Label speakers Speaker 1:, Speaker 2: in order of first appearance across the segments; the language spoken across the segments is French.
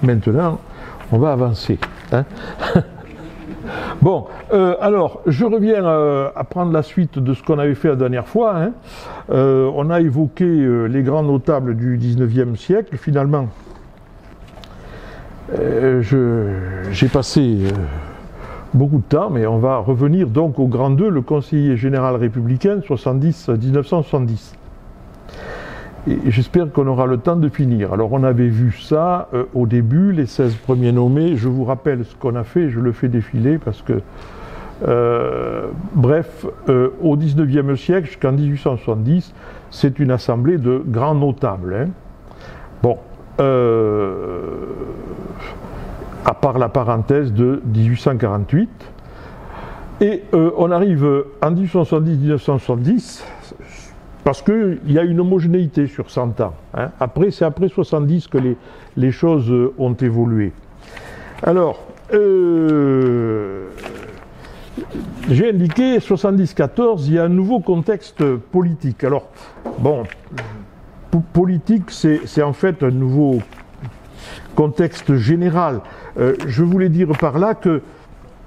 Speaker 1: Maintenant, on va avancer. Hein. Bon, alors, je reviens à prendre la suite de ce qu'on avait fait la dernière fois. Hein. On a évoqué les grands notables du XIXe siècle. Finalement, j'ai passé beaucoup de temps, mais on va revenir donc au grand 2, le conseiller général républicain, 1970. Et j'espère qu'on aura le temps de finir. Alors on avait vu ça au début, les 16 premiers nommés. Je vous rappelle ce qu'on a fait, je le fais défiler parce que, bref, au XIXe siècle, jusqu'en 1870, c'est une assemblée de grands notables. Hein. Bon, à part la parenthèse de 1848. Et on arrive en 1870-1970, parce qu'il y a une homogénéité sur 100 ans. Hein. C'est après 70 que les choses ont évolué. Alors, j'ai indiqué 70-14, il y a un nouveau contexte politique. Alors, bon, politique, c'est en fait un nouveau contexte général. Je voulais dire par là que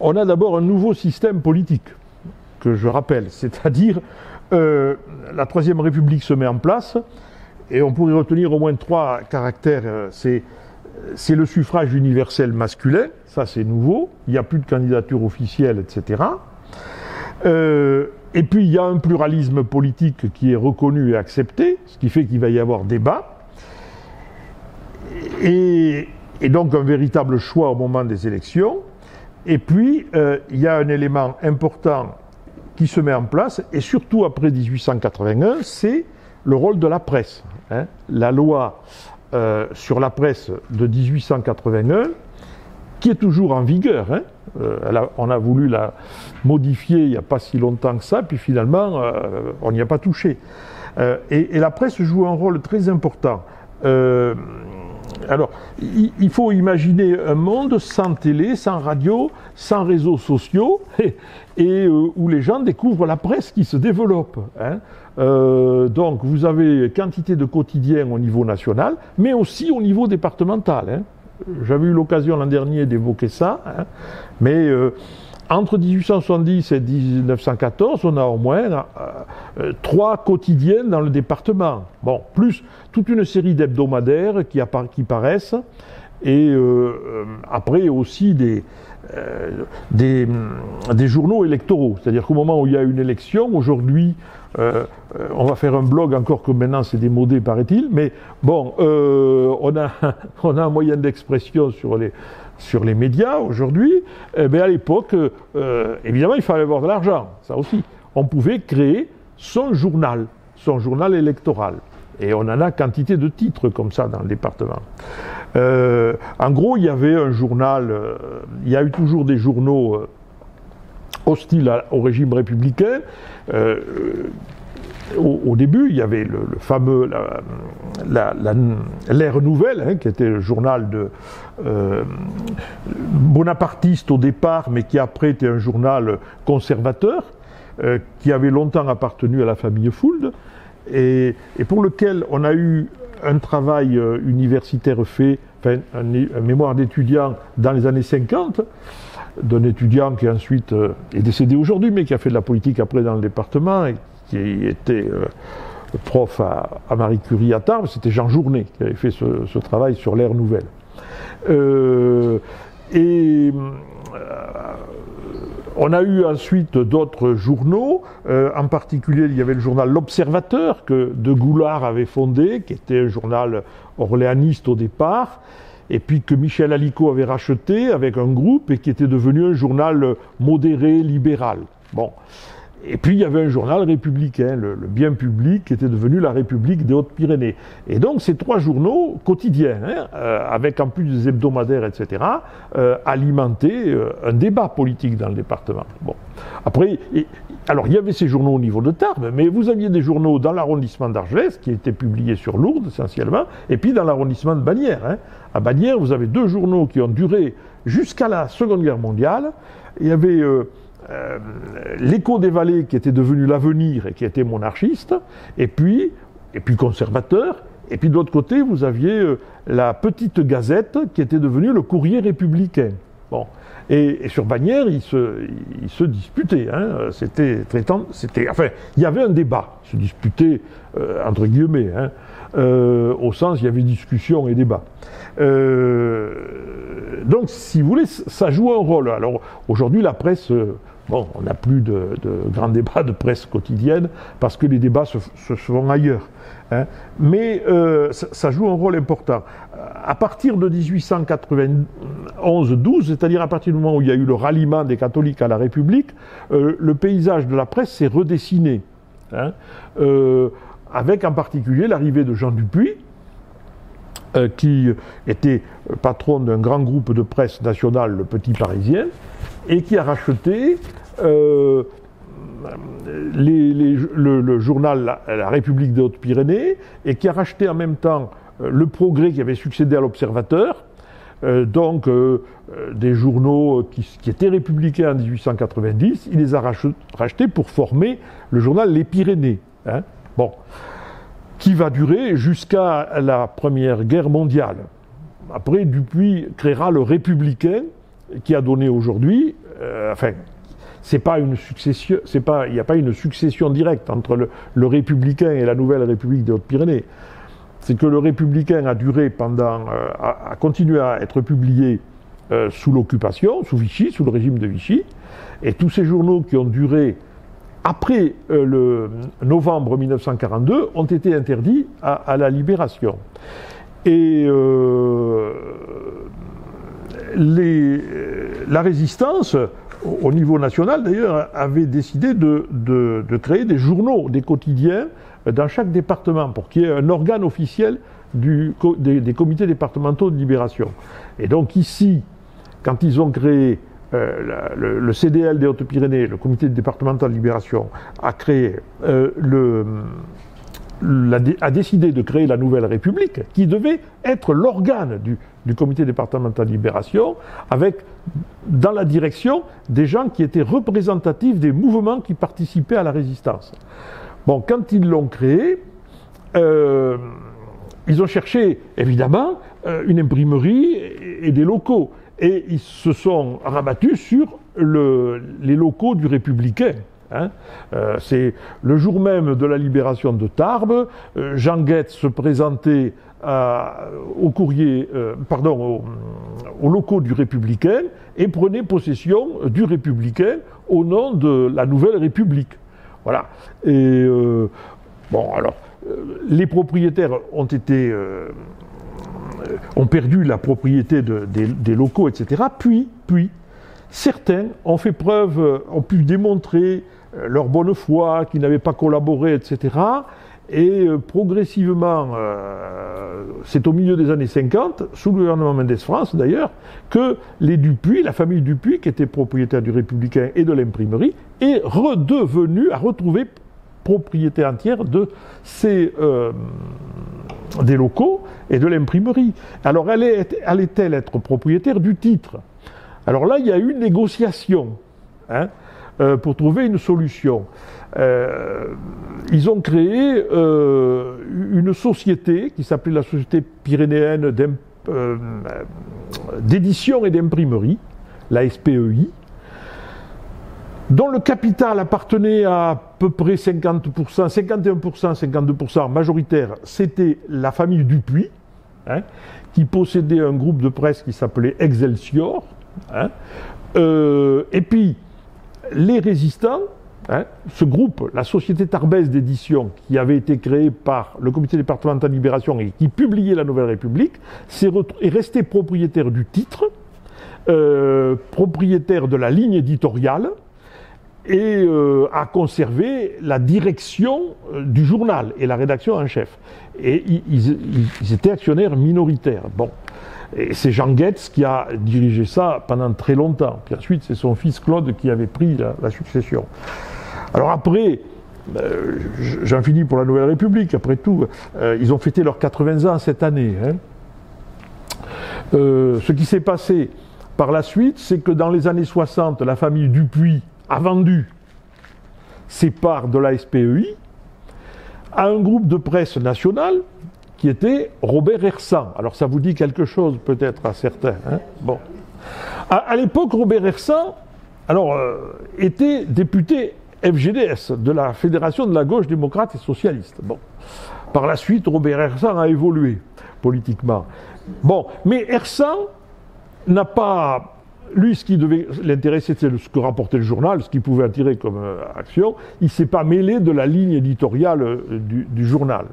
Speaker 1: on a d'abord un nouveau système politique, que je rappelle, c'est-à-dire la Troisième République se met en place, et on pourrait retenir au moins 3 caractères. C'est le suffrage universel masculin, ça c'est nouveau, il n'y a plus de candidature officielle, etc. Et puis il y a un pluralisme politique qui est reconnu et accepté, ce qui fait qu'il va y avoir débat, et donc un véritable choix au moment des élections. Et puis il y a un élément important qui se met en place, et surtout après 1881, c'est le rôle de la presse. Hein. La loi sur la presse de 1881, qui est toujours en vigueur, hein. On a voulu la modifier il n'y a pas si longtemps que ça, puis finalement, on n'y a pas touché. Et la presse joue un rôle très important. Alors, il faut imaginer un monde sans télé, sans radio, sans réseaux sociaux, et où les gens découvrent la presse qui se développe. Hein. Donc, vous avez quantité de quotidiens au niveau national, mais aussi au niveau départemental. Hein. J'avais eu l'occasion l'an dernier d'évoquer ça, hein. Mais entre 1870 et 1914, on a au moins 3 quotidiens dans le département. Bon, plus toute une série d'hebdomadaires qui paraissent, et après aussi des journaux électoraux. C'est-à-dire qu'au moment où il y a une élection, aujourd'hui, on va faire un blog, encore que maintenant c'est démodé, paraît-il, mais bon, on a un moyen d'expression sur les médias aujourd'hui. Mais à l'époque, évidemment, il fallait avoir de l'argent, ça aussi. On pouvait créer son journal électoral. Et on en a quantité de titres comme ça dans le département. En gros, il y avait un journal, il y a eu toujours des journaux hostiles au régime républicain. Au début, il y avait le fameux l'Ère Nouvelle, hein, qui était le journal bonapartiste au départ, mais qui après était un journal conservateur, qui avait longtemps appartenu à la famille Fuld, et pour lequel on a eu un travail universitaire fait, enfin, un mémoire d'étudiant dans les années 50, d'un étudiant qui ensuite est décédé aujourd'hui, mais qui a fait de la politique après dans le département, et qui était prof à Marie Curie à Tarbes. C'était Jean Journet qui avait fait ce travail sur l'Ère Nouvelle. On a eu ensuite d'autres journaux, en particulier il y avait le journal L'Observateur que de Goulard avait fondé, qui était un journal orléaniste au départ, et puis que Michel Alicot avait racheté avec un groupe et qui était devenu un journal modéré, libéral. Bon. Et puis il y avait un journal républicain, le Bien Public, qui était devenu la République des Hautes-Pyrénées. Et donc ces 3 journaux quotidiens, hein, avec en plus des hebdomadaires, etc., alimentaient un débat politique dans le département. Bon. Après, alors il y avait ces journaux au niveau de Tarbes, mais vous aviez des journaux dans l'arrondissement d'Argelès, qui étaient publiés sur Lourdes essentiellement, et puis dans l'arrondissement de Bagnères. Hein. À Bagnères, vous avez 2 journaux qui ont duré jusqu'à la Seconde Guerre mondiale. Il y avait l'Écho des Vallées qui était devenu l'Avenir et qui était monarchiste, et puis conservateur, Et puis de l'autre côté, vous aviez la petite gazette qui était devenue le Courrier républicain. Bon. Et sur Bagnères, ils se disputaient. Hein. Enfin, il y avait un débat. Ils se disputaient, entre guillemets. Hein. Au sens, il y avait discussion et débat. Donc, si vous voulez, ça joue un rôle. Alors, aujourd'hui, la presse... Bon, on n'a plus de grands débats de presse quotidienne parce que les débats se font ailleurs. Hein. Mais ça joue un rôle important. À partir de 1891-12, c'est-à-dire à partir du moment où il y a eu le ralliement des catholiques à la République, le paysage de la presse s'est redessiné. Hein, avec en particulier l'arrivée de Jean Dupuy, qui était patron d'un grand groupe de presse nationale, le Petit Parisien, et qui a racheté le journal La République des Hautes-Pyrénées, et qui a racheté en même temps Le Progrès qui avait succédé à l'Observateur, donc des journaux qui étaient républicains en 1890, il les a rachetés pour former le journal Les Pyrénées. Hein, bon, qui va durer jusqu'à la Première Guerre mondiale. Après, Dupuy créera le Républicain, qui a donné aujourd'hui, enfin, c'est pas une succession, il n'y a pas une succession directe entre le Républicain et la Nouvelle République des Hautes-Pyrénées. C'est que le Républicain a duré a continué à être publié sous l'occupation, sous Vichy, sous le régime de Vichy, et tous ces journaux qui ont duré après le novembre 1942 ont été interdits à la Libération. Et la résistance, au niveau national d'ailleurs, avait décidé de créer des journaux, des quotidiens dans chaque département pour qu'il y ait un organe officiel des comités départementaux de libération. Et donc ici, quand ils ont créé le CDL des Hautes-Pyrénées, le comité départemental de libération, a décidé de créer la Nouvelle République, qui devait être l'organe du comité départemental de libération, avec, dans la direction, des gens qui étaient représentatifs des mouvements qui participaient à la résistance. Bon, quand ils l'ont créé, ils ont cherché, évidemment, une imprimerie et des locaux. Et ils se sont rabattus sur les locaux du Républicain. Hein. C'est le jour même de la libération de Tarbes, Jean Guetz se présentait aux locaux du Républicain et prenait possession du Républicain au nom de la Nouvelle République. Voilà. Et bon, alors, les propriétaires ont perdu la propriété des locaux, etc. Puis, certains ont pu démontrer leur bonne foi, qu'ils n'avaient pas collaboré, etc. Et progressivement, c'est au milieu des années 50, sous le gouvernement Mendès France d'ailleurs, que les Dupuy, la famille Dupuy, qui était propriétaire du Républicain et de l'imprimerie, est a retrouvé propriété entière des locaux et de l'imprimerie. Alors allait-elle être propriétaire du titre? Alors là, il y a eu une négociation pour trouver une solution. Ils ont créé une société qui s'appelait la Société pyrénéenne d'édition et d'imprimerie, la SPEI, dont le capital appartenait à peu près 50%, 51%, 52% majoritaire, c'était la famille Dupuy, qui possédait un groupe de presse qui s'appelait Excelsior. Et puis, les résistants, ce groupe, la Société Tarbaise d'édition, qui avait été créée par le comité départemental de libération et qui publiait la Nouvelle République, est resté propriétaire du titre, propriétaire de la ligne éditoriale, et a conservé la direction du journal et la rédaction en chef. Et ils étaient actionnaires minoritaires. Bon. Et c'est Jean Guetz qui a dirigé ça pendant très longtemps. Puis ensuite, c'est son fils Claude qui avait pris la succession. Alors après, j'en finis pour la Nouvelle République, après tout, ils ont fêté leurs 80 ans cette année. Ce qui s'est passé par la suite, c'est que dans les années 60, la famille Dupuy a vendu ses parts de la SPEI à un groupe de presse nationale qui était Robert Hersant. Alors ça vous dit quelque chose peut-être à certains. Hein, bon. À l'époque, Robert Hersant était député FGDS, de la Fédération de la gauche démocrate et socialiste. Bon. Par la suite, Robert Hersant a évolué politiquement. Bon, mais Hersant n'a pas... Lui, ce qui devait l'intéresser, c'est ce que rapportait le journal, ce qu'il pouvait attirer comme action. Il ne s'est pas mêlé de la ligne éditoriale du journal.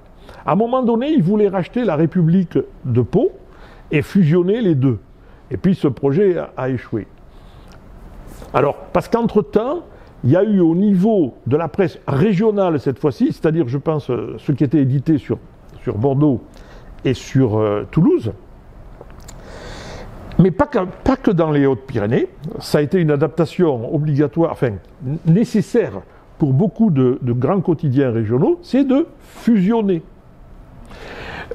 Speaker 1: À un moment donné, il voulait racheter la République de Pau et fusionner les deux. Et puis ce projet a échoué. Alors, parce qu'entre-temps, il y a eu au niveau de la presse régionale cette fois-ci, c'est-à-dire, je pense, ce qui était édité sur Bordeaux et sur Toulouse, mais pas que dans les Hautes-Pyrénées, ça a été une adaptation obligatoire, enfin nécessaire pour beaucoup de grands quotidiens régionaux, c'est de fusionner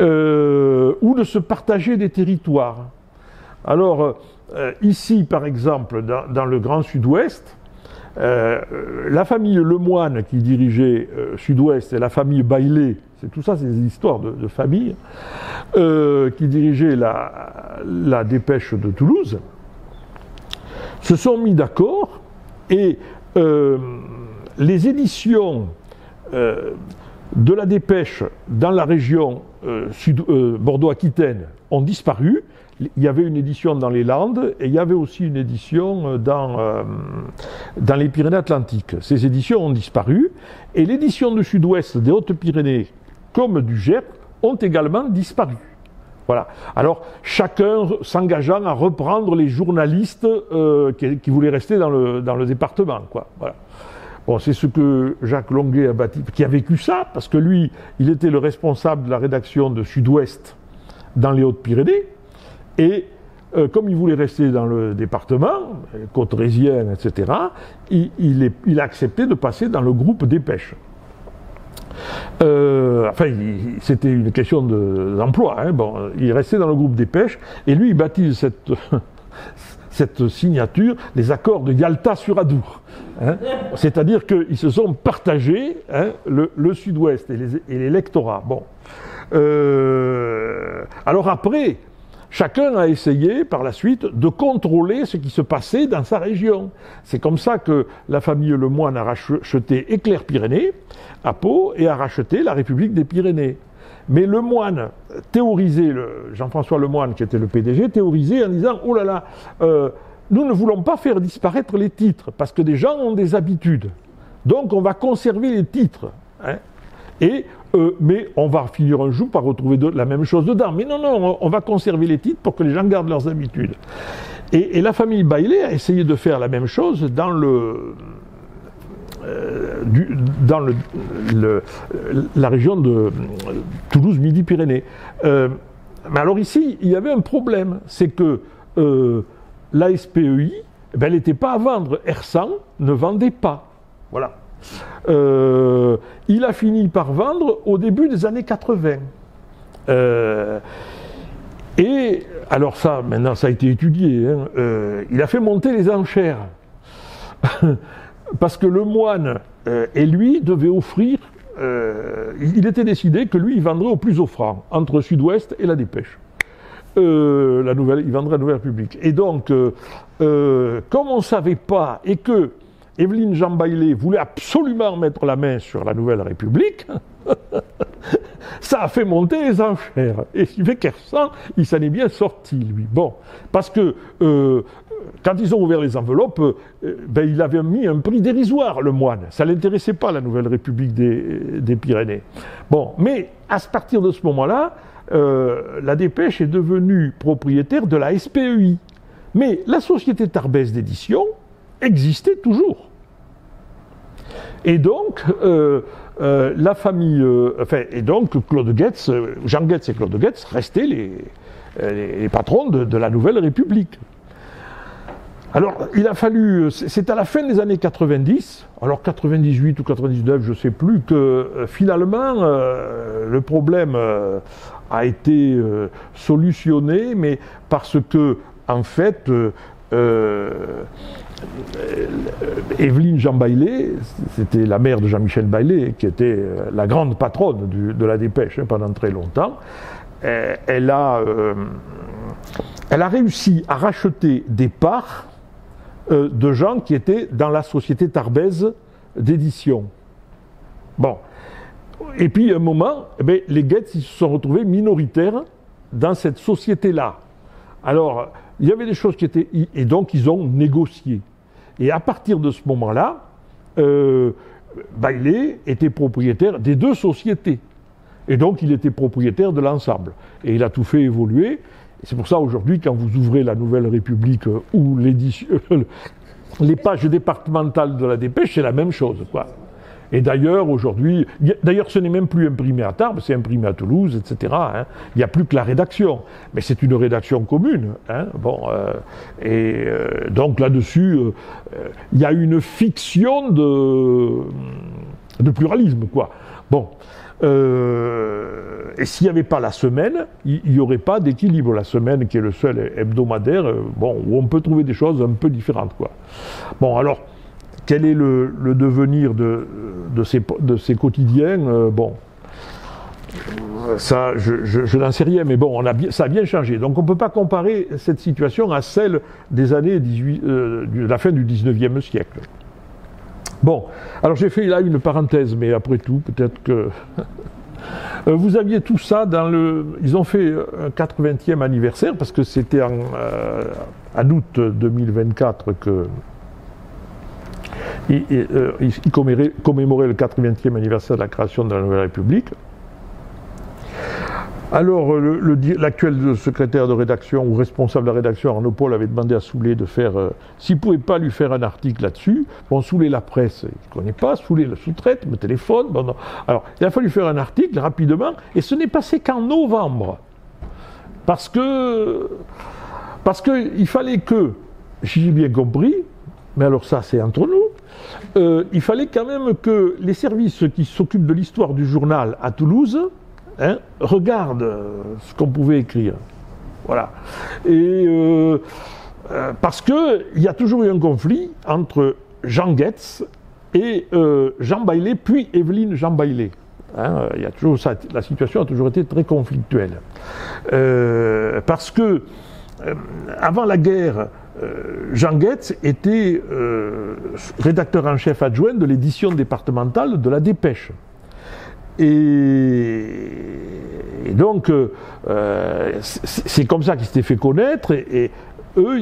Speaker 1: ou de se partager des territoires. Alors, ici, par exemple, dans le Grand Sud-Ouest, la famille Lemoine qui dirigeait Sud-Ouest et la famille Baillet, c'est tout ça, c'est des histoires de famille, qui dirigeait la Dépêche de Toulouse, se sont mis d'accord et les éditions de la Dépêche dans la région Bordeaux-Aquitaine ont disparu. Il y avait une édition dans les Landes et il y avait aussi une édition dans les Pyrénées-Atlantiques. Ces éditions ont disparu et l'édition du Sud-Ouest des Hautes-Pyrénées comme du Gers ont également disparu. Voilà. Alors, chacun s'engageant à reprendre les journalistes qui voulaient rester dans le département, quoi. Voilà. Bon, c'est ce que Jacques Longuet a bâti, qui a vécu ça, parce que lui, il était le responsable de la rédaction de Sud-Ouest dans les Hautes-Pyrénées, et comme il voulait rester dans le département, Côte-Résienne, etc., il a accepté de passer dans le groupe Dépêche. C'était une question d'emploi. Hein. Bon, il restait dans le groupe Dépêche, et lui, il baptise cette signature les accords de Yalta sur Adour. Hein. C'est-à-dire qu'ils se sont partagés, hein, le Sud-Ouest et les lectorats. Bon. Alors après, chacun a essayé par la suite de contrôler ce qui se passait dans sa région. C'est comme ça que la famille Lemoine a racheté Éclair-Pyrénées à Pau et a racheté la République des Pyrénées. Mais Lemoine théorisait, Jean-François Lemoine qui était le PDG, théorisait en disant « Oh là là, nous ne voulons pas faire disparaître les titres parce que des gens ont des habitudes. Donc on va conserver les titres. Hein. Mais on va finir un jour par retrouver la même chose dedans. Mais non, on va conserver les titres pour que les gens gardent leurs habitudes. » Et la famille Baillet a essayé de faire la même chose dans la région de Toulouse-Midi-Pyrénées. Mais alors ici, il y avait un problème, c'est que la SPEI, elle n'était pas à vendre. Hersant ne vendait pas. Voilà. Il a fini par vendre au début des années 80. Et alors ça, maintenant ça a été étudié, hein, il a fait monter les enchères. Parce que Lemoine et lui devaient offrir, il était décidé que lui il vendrait au plus offrant, entre Sud-Ouest et la Dépêche. Il vendrait la Nouvelle République. Et donc, comme on ne savait pas, et que Évelyne Jean Baillet voulait absolument mettre la main sur la Nouvelle République, ça a fait monter les enchères. Et ce qui fait qu'Hersant, il s'en est bien sorti, lui. Bon, parce que quand ils ont ouvert les enveloppes, il avait mis un prix dérisoire, Lemoine. Ça ne l'intéressait pas, la Nouvelle République des Pyrénées. Bon, mais à partir de ce moment-là, la Dépêche est devenue propriétaire de la SPEI. Mais la société Tarbès d'édition existait toujours. Et donc, la famille, et donc Claude Guetz, Jean Guetz et Claude Guetz restaient les patrons de la Nouvelle République. Alors, il a fallu, c'est à la fin des années 90, alors 98 ou 99, je ne sais plus, que finalement, le problème a été solutionné, mais parce que, en fait, Évelyne Jean Baillet, c'était la mère de Jean-Michel Baillet, qui était la grande patronne de la Dépêche pendant très longtemps. Elle a réussi à racheter des parts de gens qui étaient dans la société Tarbèze d'édition. Bon. Et puis, à un moment, les Getz ils se sont retrouvés minoritaires dans cette société-là. Alors, il y avait des choses qui étaient... Et donc, ils ont négocié. Et à partir de ce moment-là, Baillet était propriétaire des deux sociétés. Et donc, il était propriétaire de l'ensemble. Et il a tout fait évoluer. Et c'est pour ça, aujourd'hui, quand vous ouvrez la Nouvelle République ou les pages départementales de la Dépêche, c'est la même chose, quoi. Et d'ailleurs, aujourd'hui, ce n'est même plus imprimé à Tarbes, c'est imprimé à Toulouse, etc. Hein. Il n'y a plus que la rédaction. Mais c'est une rédaction commune. Hein. Bon, donc là-dessus, il y a une fiction de pluralisme, quoi. Bon. Et s'il n'y avait pas la semaine, il n'y aurait pas d'équilibre. La semaine, qui est le seul hebdomadaire, où on peut trouver des choses un peu différentes, quoi. Bon, alors... Quel est le devenir de ces quotidiens bon, ça, je n'en sais rien, mais bon, ça a bien changé. Donc on ne peut pas comparer cette situation à celle des années de la fin du 19e siècle. Bon, alors j'ai fait là une parenthèse, mais après tout, peut-être que... Vous aviez tout ça dans le... Ils ont fait un 80e anniversaire, parce que c'était en août 2024 que... Il commémorait le 80e anniversaire de la création de la Nouvelle République. Alors, l'actuel secrétaire de rédaction ou responsable de la rédaction, Arnaud Paul, avait demandé à Soulet de faire, s'il ne pouvait pas lui faire un article là-dessus. Bon, Soulet, la presse, il ne connaît pas, Soulet le sous-traite, me téléphone. Bon, non. Alors, il a fallu faire un article rapidement, et ce n'est passé qu'en novembre. Parce que il fallait que, si j'ai bien compris, mais alors ça c'est entre nous, il fallait quand même que les services qui s'occupent de l'histoire du journal à Toulouse regardent ce qu'on pouvait écrire. Voilà. Et parce qu'il y a toujours eu un conflit entre Jean Getz et Jean Baillet, puis Évelyne Jean Baillet. Il y a toujours ça, la situation a toujours été très conflictuelle. Parce que avant la guerre, Jean Getz était rédacteur en chef adjoint de l'édition départementale de la Dépêche. Et donc, c'est comme ça qu'il s'était fait connaître, et eux,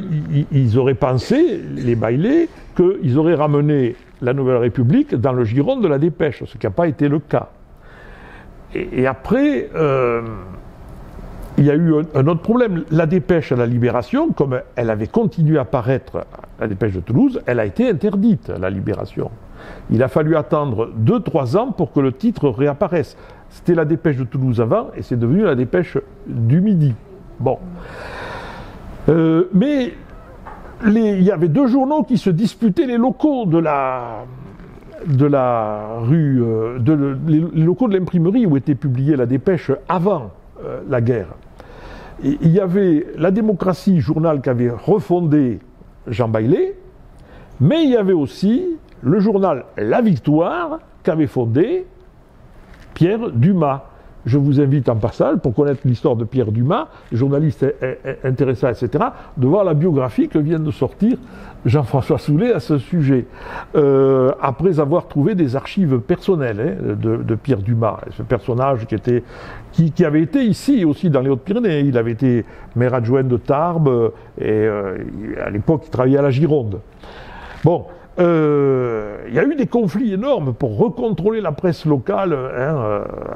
Speaker 1: ils auraient pensé, les Baillet, qu'ils auraient ramené la Nouvelle République dans le giron de la Dépêche, ce qui n'a pas été le cas. Et après... il y a eu un autre problème. La Dépêche à la Libération, comme elle avait continué à paraître, la Dépêche de Toulouse, elle a été interdite à la Libération. Il a fallu attendre 2-3 ans pour que le titre réapparaisse. C'était la Dépêche de Toulouse avant, et c'est devenu la Dépêche du Midi. Bon. Mais il y avait deux journaux qui se disputaient les locaux de la rue, les locaux de l'imprimerie où était publiée la Dépêche avant la guerre. Et il y avait La Démocratie, journal qu'avait refondé Jean Baillet, mais il y avait aussi le journal La Victoire qu'avait fondé Pierre Dumas. Je vous invite en passant, pour connaître l'histoire de Pierre Dumas, journaliste intéressant, etc., de voir la biographie que vient de sortir Jean-François Soulet à ce sujet, après avoir trouvé des archives personnelles de Pierre Dumas, ce personnage qui avait été ici aussi dans les Hautes-Pyrénées. Il avait été maire adjoint de Tarbes, et à l'époque il travaillait à la Gironde. Bon, il y a eu des conflits énormes pour recontrôler la presse locale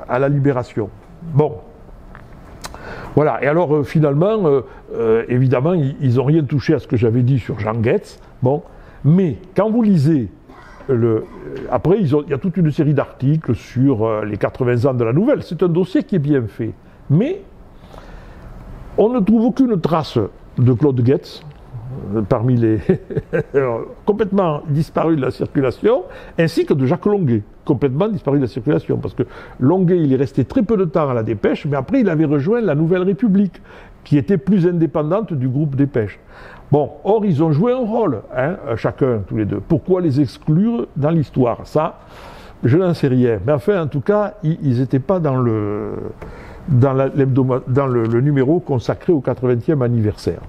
Speaker 1: à la Libération. Bon. Voilà, et alors finalement, évidemment, ils n'ont rien touché à ce que j'avais dit sur Jean Getz. Bon, mais quand vous lisez, après il y a toute une série d'articles sur les 80 ans de la Nouvelle. C'est un dossier qui est bien fait. Mais on ne trouve aucune trace de Claude Getz, parmi les complètement disparu de la circulation, ainsi que de Jacques Longuet, complètement disparu de la circulation, parce que Longuet, il est resté très peu de temps à la Dépêche, mais après il avait rejoint la Nouvelle République, qui était plus indépendante du groupe Dépêche. Bon, or ils ont joué un rôle, hein, chacun, tous les deux. Pourquoi les exclure dans l'histoire? Ça, je n'en sais rien. Mais enfin, en tout cas, ils n'étaient pas dans le numéro consacré au 80e anniversaire.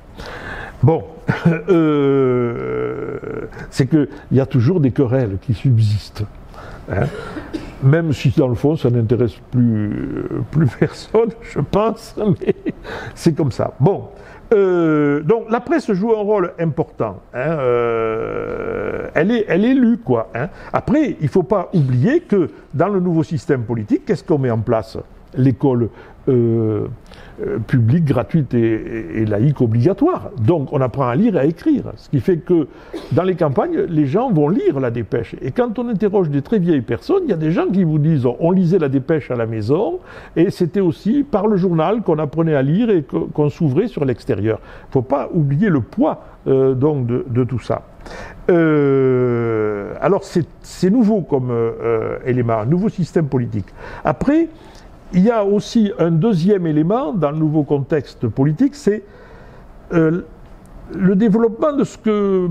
Speaker 1: Bon, c'est qu'il y a toujours des querelles qui subsistent. Hein. Même si dans le fond ça n'intéresse plus personne, je pense, mais c'est comme ça. Bon, donc la presse joue un rôle important. Hein, elle est lue, quoi. Hein. Après, il ne faut pas oublier que dans le nouveau système politique, qu'est-ce qu'on met en place? L'école publique, gratuite et laïque obligatoire. Donc on apprend à lire et à écrire. Ce qui fait que dans les campagnes, les gens vont lire la dépêche. Et quand on interroge des très vieilles personnes, il y a des gens qui vous disent on lisait la dépêche à la maison et c'était aussi par le journal qu'on apprenait à lire et qu'on s'ouvrait sur l'extérieur. Il ne faut pas oublier le poids donc de tout ça. Alors c'est nouveau comme élément, un nouveau système politique. Après, il y a aussi un deuxième élément dans le nouveau contexte politique, c'est le développement de ce que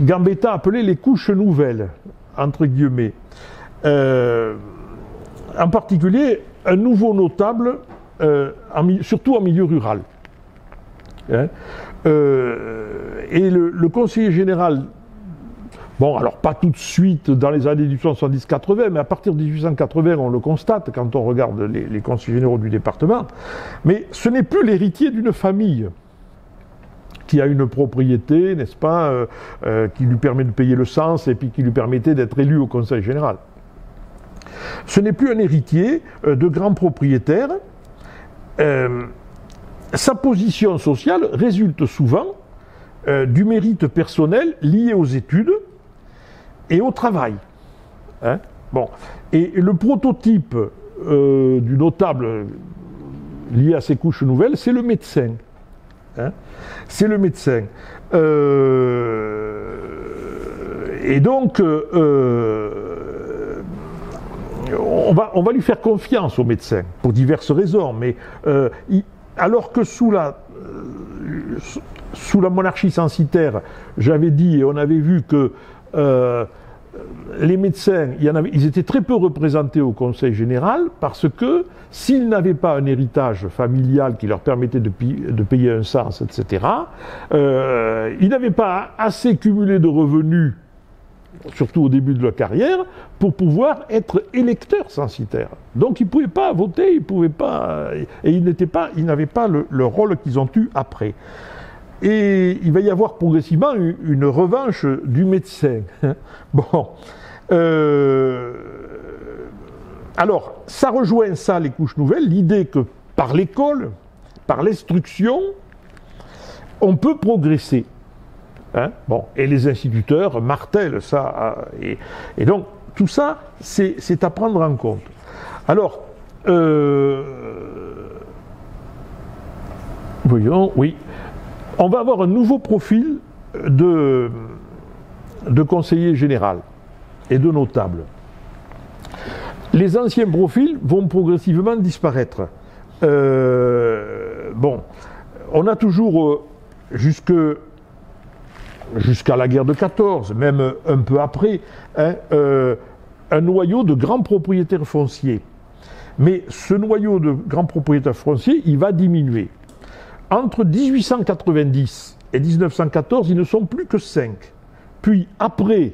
Speaker 1: Gambetta appelait les couches nouvelles, entre guillemets. En particulier, un nouveau notable, surtout en milieu rural. Hein, et le conseiller général, bon, alors pas tout de suite dans les années 1870-80, mais à partir de 1880, on le constate quand on regarde les conseillers généraux du département. Mais ce n'est plus l'héritier d'une famille qui a une propriété, n'est-ce pas, qui lui permet de payer le cens et puis qui lui permettait d'être élu au conseil général. Ce n'est plus un héritier de grands propriétaires. Sa position sociale résulte souvent du mérite personnel lié aux études et au travail. Hein, bon. Et le prototype du notable lié à ces couches nouvelles, c'est le médecin. Hein, c'est le médecin. Et donc, on va lui faire confiance au médecin, pour diverses raisons, mais alors que sous la monarchie censitaire, j'avais dit et on avait vu que les médecins, ils étaient très peu représentés au Conseil général parce que s'ils n'avaient pas un héritage familial qui leur permettait de payer un cens, etc., ils n'avaient pas assez cumulé de revenus, surtout au début de leur carrière, pour pouvoir être électeurs censitaires. Donc ils ne pouvaient pas voter, ils pouvaient pas, et ils n'avaient pas le rôle qu'ils ont eu après. Et il va y avoir progressivement une revanche du médecin. Bon. Alors, ça rejoint ça, les couches nouvelles, l'idée que par l'école, par l'instruction, on peut progresser. Hein, bon, et les instituteurs martèlent ça. Et donc, tout ça, c'est à prendre en compte. Alors, voyons, oui. On va avoir un nouveau profil de conseiller général et de notable. Les anciens profils vont progressivement disparaître. Bon, on a toujours jusqu'à la guerre de 14, même un peu après, hein, un noyau de grands propriétaires fonciers. Mais ce noyau de grands propriétaires fonciers, il va diminuer. Entre 1890 et 1914, ils ne sont plus que 5. Puis après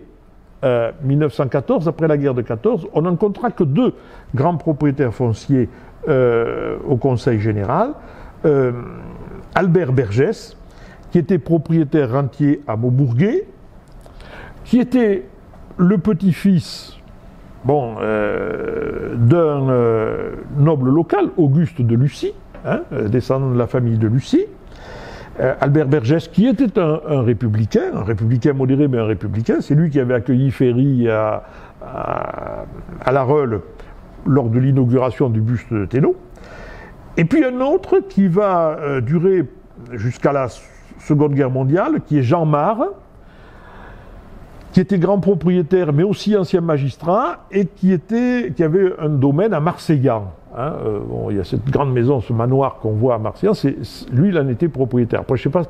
Speaker 1: 1914, après la guerre de 14, on n'en comptera que 2 grands propriétaires fonciers au Conseil général. Albert Bergès, qui était propriétaire rentier à Maubourguet, qui était le petit-fils d'un noble local, Auguste de Lucie, hein, descendant de la famille de Lucie. Albert Bergès, qui était un républicain modéré, mais un républicain, c'est lui qui avait accueilli Ferry à la Reule lors de l'inauguration du buste de Thénault. Et puis un autre qui va durer jusqu'à la Seconde Guerre mondiale, qui est Jean Mare, qui était grand propriétaire, mais aussi ancien magistrat, et qui avait un domaine à Marseillan, Hein. Bon, il y a cette grande maison, ce manoir qu'on voit à Marcian, lui, il en était propriétaire. Après, je ne sais pas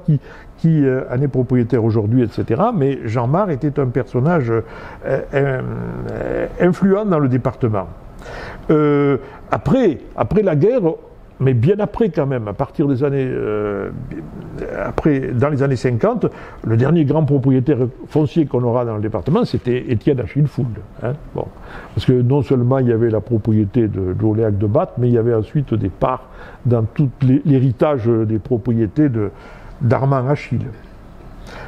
Speaker 1: qui en est propriétaire aujourd'hui, etc. Mais Jean Mars était un personnage influent dans le département. Après la guerre, mais bien après quand même, à partir des années, dans les années 50, le dernier grand propriétaire foncier qu'on aura dans le département, c'était Étienne Achille-Fould. Hein, bon. Parce que non seulement il y avait la propriété de l'Oléac de Batte, mais il y avait ensuite des parts dans tout l'héritage des propriétés d'Armand Achille.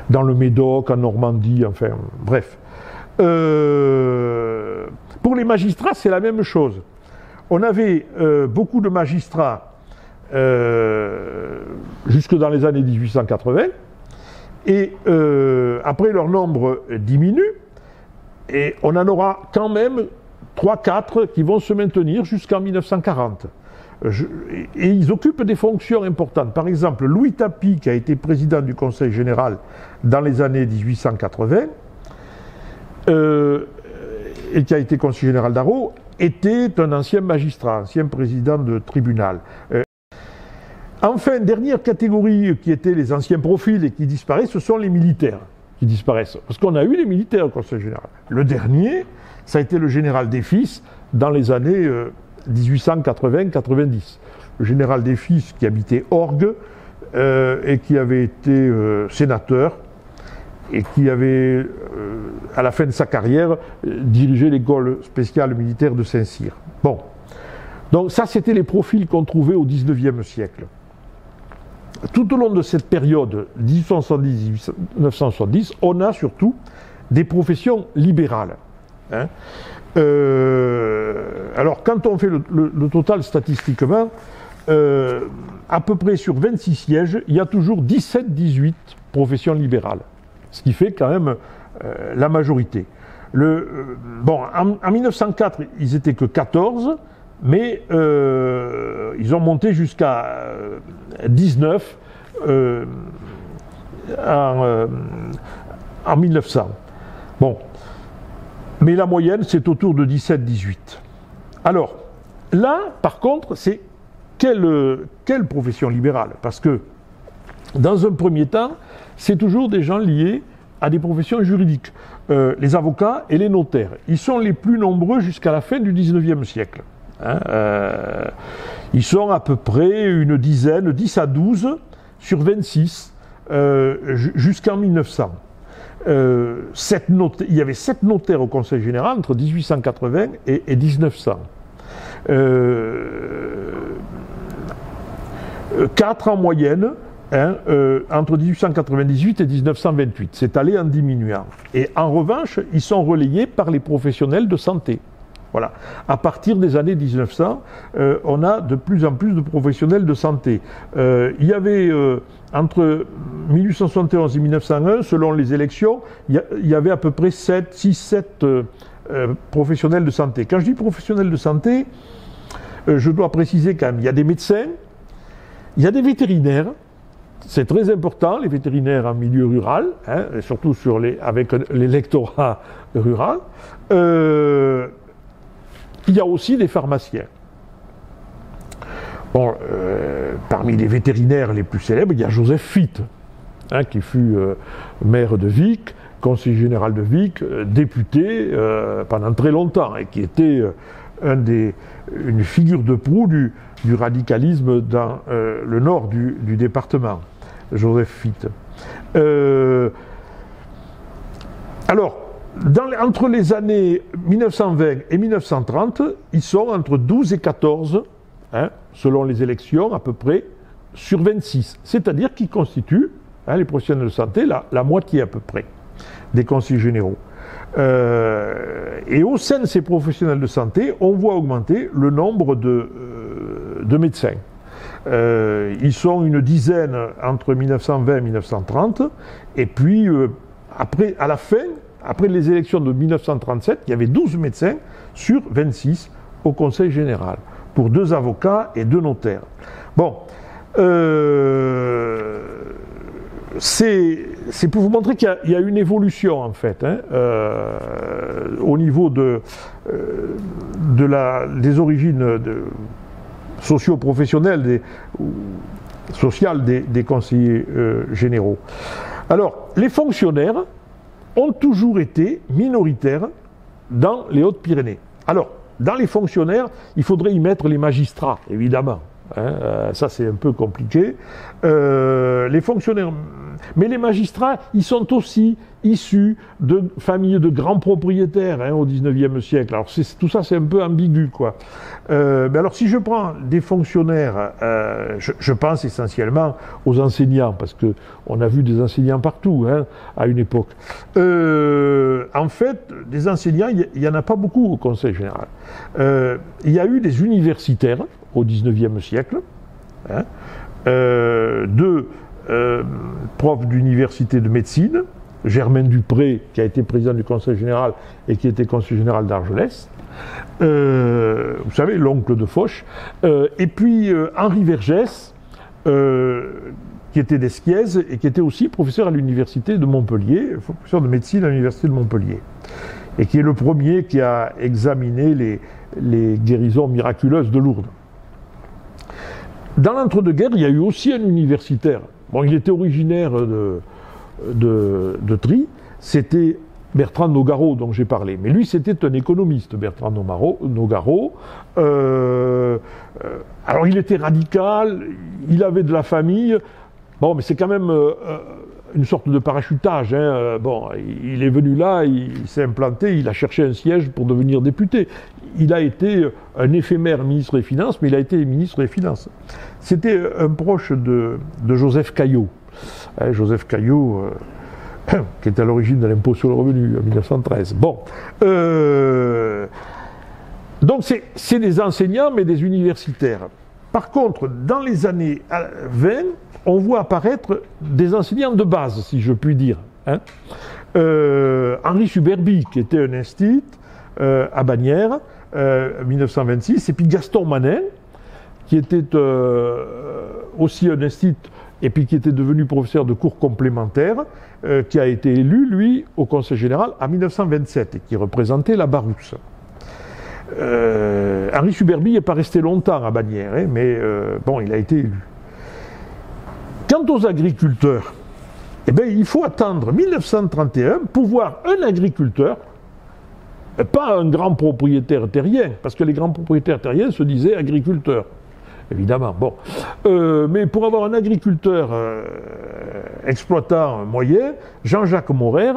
Speaker 1: Dans le Médoc, en Normandie, enfin, bref. Pour les magistrats, c'est la même chose. On avait beaucoup de magistrats jusque dans les années 1880, et après leur nombre diminue, et on en aura quand même 3-4 qui vont se maintenir jusqu'en 1940. Et ils occupent des fonctions importantes. Par exemple, Louis Tapie, qui a été président du Conseil général dans les années 1880, et qui a été conseiller général d'Arreau, était un ancien magistrat, ancien président de tribunal. Enfin, dernière catégorie qui était les anciens profils et qui disparaissent, ce sont les militaires qui disparaissent. Parce qu'on a eu les militaires au Conseil général. Le dernier, ça a été le général Desfils dans les années 1880-90. Le général Desfils qui habitait Orgues et qui avait été sénateur, et qui avait, à la fin de sa carrière, dirigé l'école spéciale militaire de Saint-Cyr. Bon. Donc ça, c'était les profils qu'on trouvait au XIXe siècle. Tout au long de cette période, 1870-1970, on a surtout des professions libérales. Hein. Alors, quand on fait le total statistiquement, à peu près sur 26 sièges, il y a toujours 17-18 professions libérales. Ce qui fait quand même la majorité. Bon, en 1904, ils n'étaient que 14, mais ils ont monté jusqu'à 19 en 1900. Bon, mais la moyenne, c'est autour de 17-18. Alors, là, par contre, c'est quelle profession libérale? Parce que, dans un premier temps, c'est toujours des gens liés à des professions juridiques, les avocats et les notaires. Ils sont les plus nombreux jusqu'à la fin du XIXe siècle. Hein, ils sont à peu près une dizaine, 10 à 12 sur 26, jusqu'en 1900. Il y avait 7 notaires au Conseil général entre 1880 et 1900. 4 en moyenne, hein, entre 1898 et 1928. C'est allé en diminuant. Et en revanche, ils sont relayés par les professionnels de santé. Voilà. À partir des années 1900, on a de plus en plus de professionnels de santé. Il y avait, entre 1871 et 1901, selon les élections, il y avait à peu près 6-7 professionnels de santé. Quand je dis professionnels de santé, je dois préciser quand même, il y a des médecins, il y a des vétérinaires. C'est très important, les vétérinaires en milieu rural, hein, et surtout avec l'électorat rural. Il y a aussi des pharmaciens. Bon, parmi les vétérinaires les plus célèbres, il y a Joseph Fitte, hein, qui fut maire de Vic, conseiller général de Vic, député pendant très longtemps, et qui était une figure de proue du radicalisme dans le nord du département, Joseph Fitte. Alors, entre les années 1920 et 1930, ils sont entre 12 et 14, hein, selon les élections à peu près, sur 26. C'est-à-dire qu'ils constituent, hein, les professionnels de santé, la moitié à peu près des conseils généraux. Et au sein de ces professionnels de santé, on voit augmenter le nombre de médecins. Ils sont une dizaine entre 1920 et 1930, et puis à la fin, après les élections de 1937, il y avait 12 médecins sur 26 au Conseil général, pour 2 avocats et 2 notaires. Bon, c'est pour vous montrer qu'il y a une évolution, en fait, hein, au niveau des origines socio-professionnelle, sociale des conseillers généraux. Alors, les fonctionnaires ont toujours été minoritaires dans les Hautes-Pyrénées. Alors, dans les fonctionnaires, il faudrait y mettre les magistrats, évidemment. Ça, c'est un peu compliqué. Les fonctionnaires... Mais les magistrats, ils sont aussi issus de familles de grands propriétaires au XIXe siècle. Alors tout ça, c'est un peu ambigu, quoi. Mais alors, si je prends des fonctionnaires, je pense essentiellement aux enseignants, parce que on a vu des enseignants partout à une époque. En fait, des enseignants, il n'y en a pas beaucoup au Conseil général. Il y a eu des universitaires au XIXe siècle, deux prof d'université de médecine, Germain Dupré, qui a été président du Conseil général et qui était conseiller général d'Argelès, vous savez, l'oncle de Foch, et puis Henri Vergès, qui était d'Esquiez et qui était aussi professeur à l'université de Montpellier, professeur de médecine à l'université de Montpellier, et qui est le premier qui a examiné les guérisons miraculeuses de Lourdes. Dans l'entre-deux-guerres, il y a eu aussi un universitaire. Bon, il était originaire de Try, c'était Bertrand Nogaro dont j'ai parlé. Mais lui, c'était un économiste, Bertrand Nogaro. Alors, il était radical, il avait de la famille. Bon, mais c'est quand même une sorte de parachutage. Bon, il est venu là, il s'est implanté, il a cherché un siège pour devenir député. Il a été un éphémère ministre des Finances, mais il a été ministre des Finances. C'était un proche de Joseph Caillot. Joseph Caillot, qui est à l'origine de l'impôt sur le revenu en 1913. Bon. Donc c'est des enseignants, mais des universitaires. Par contre, dans les années 20, on voit apparaître des enseignants de base, si je puis dire. Henri Suberby, qui était un institut à Bagnères, 1926, et puis Gaston Manin, qui était aussi un institut, et puis qui était devenu professeur de cours complémentaires, qui a été élu, lui, au Conseil général en 1927, et qui représentait la Barousse. Henri Suberby n'est pas resté longtemps à Bagnères, mais bon, il a été élu. Quant aux agriculteurs, eh bien, il faut attendre 1931 pour voir un agriculteur, pas un grand propriétaire terrien, parce que les grands propriétaires terriens se disaient agriculteurs, évidemment. Bon. Mais pour avoir un agriculteur exploitant moyen, Jean-Jacques Maurer,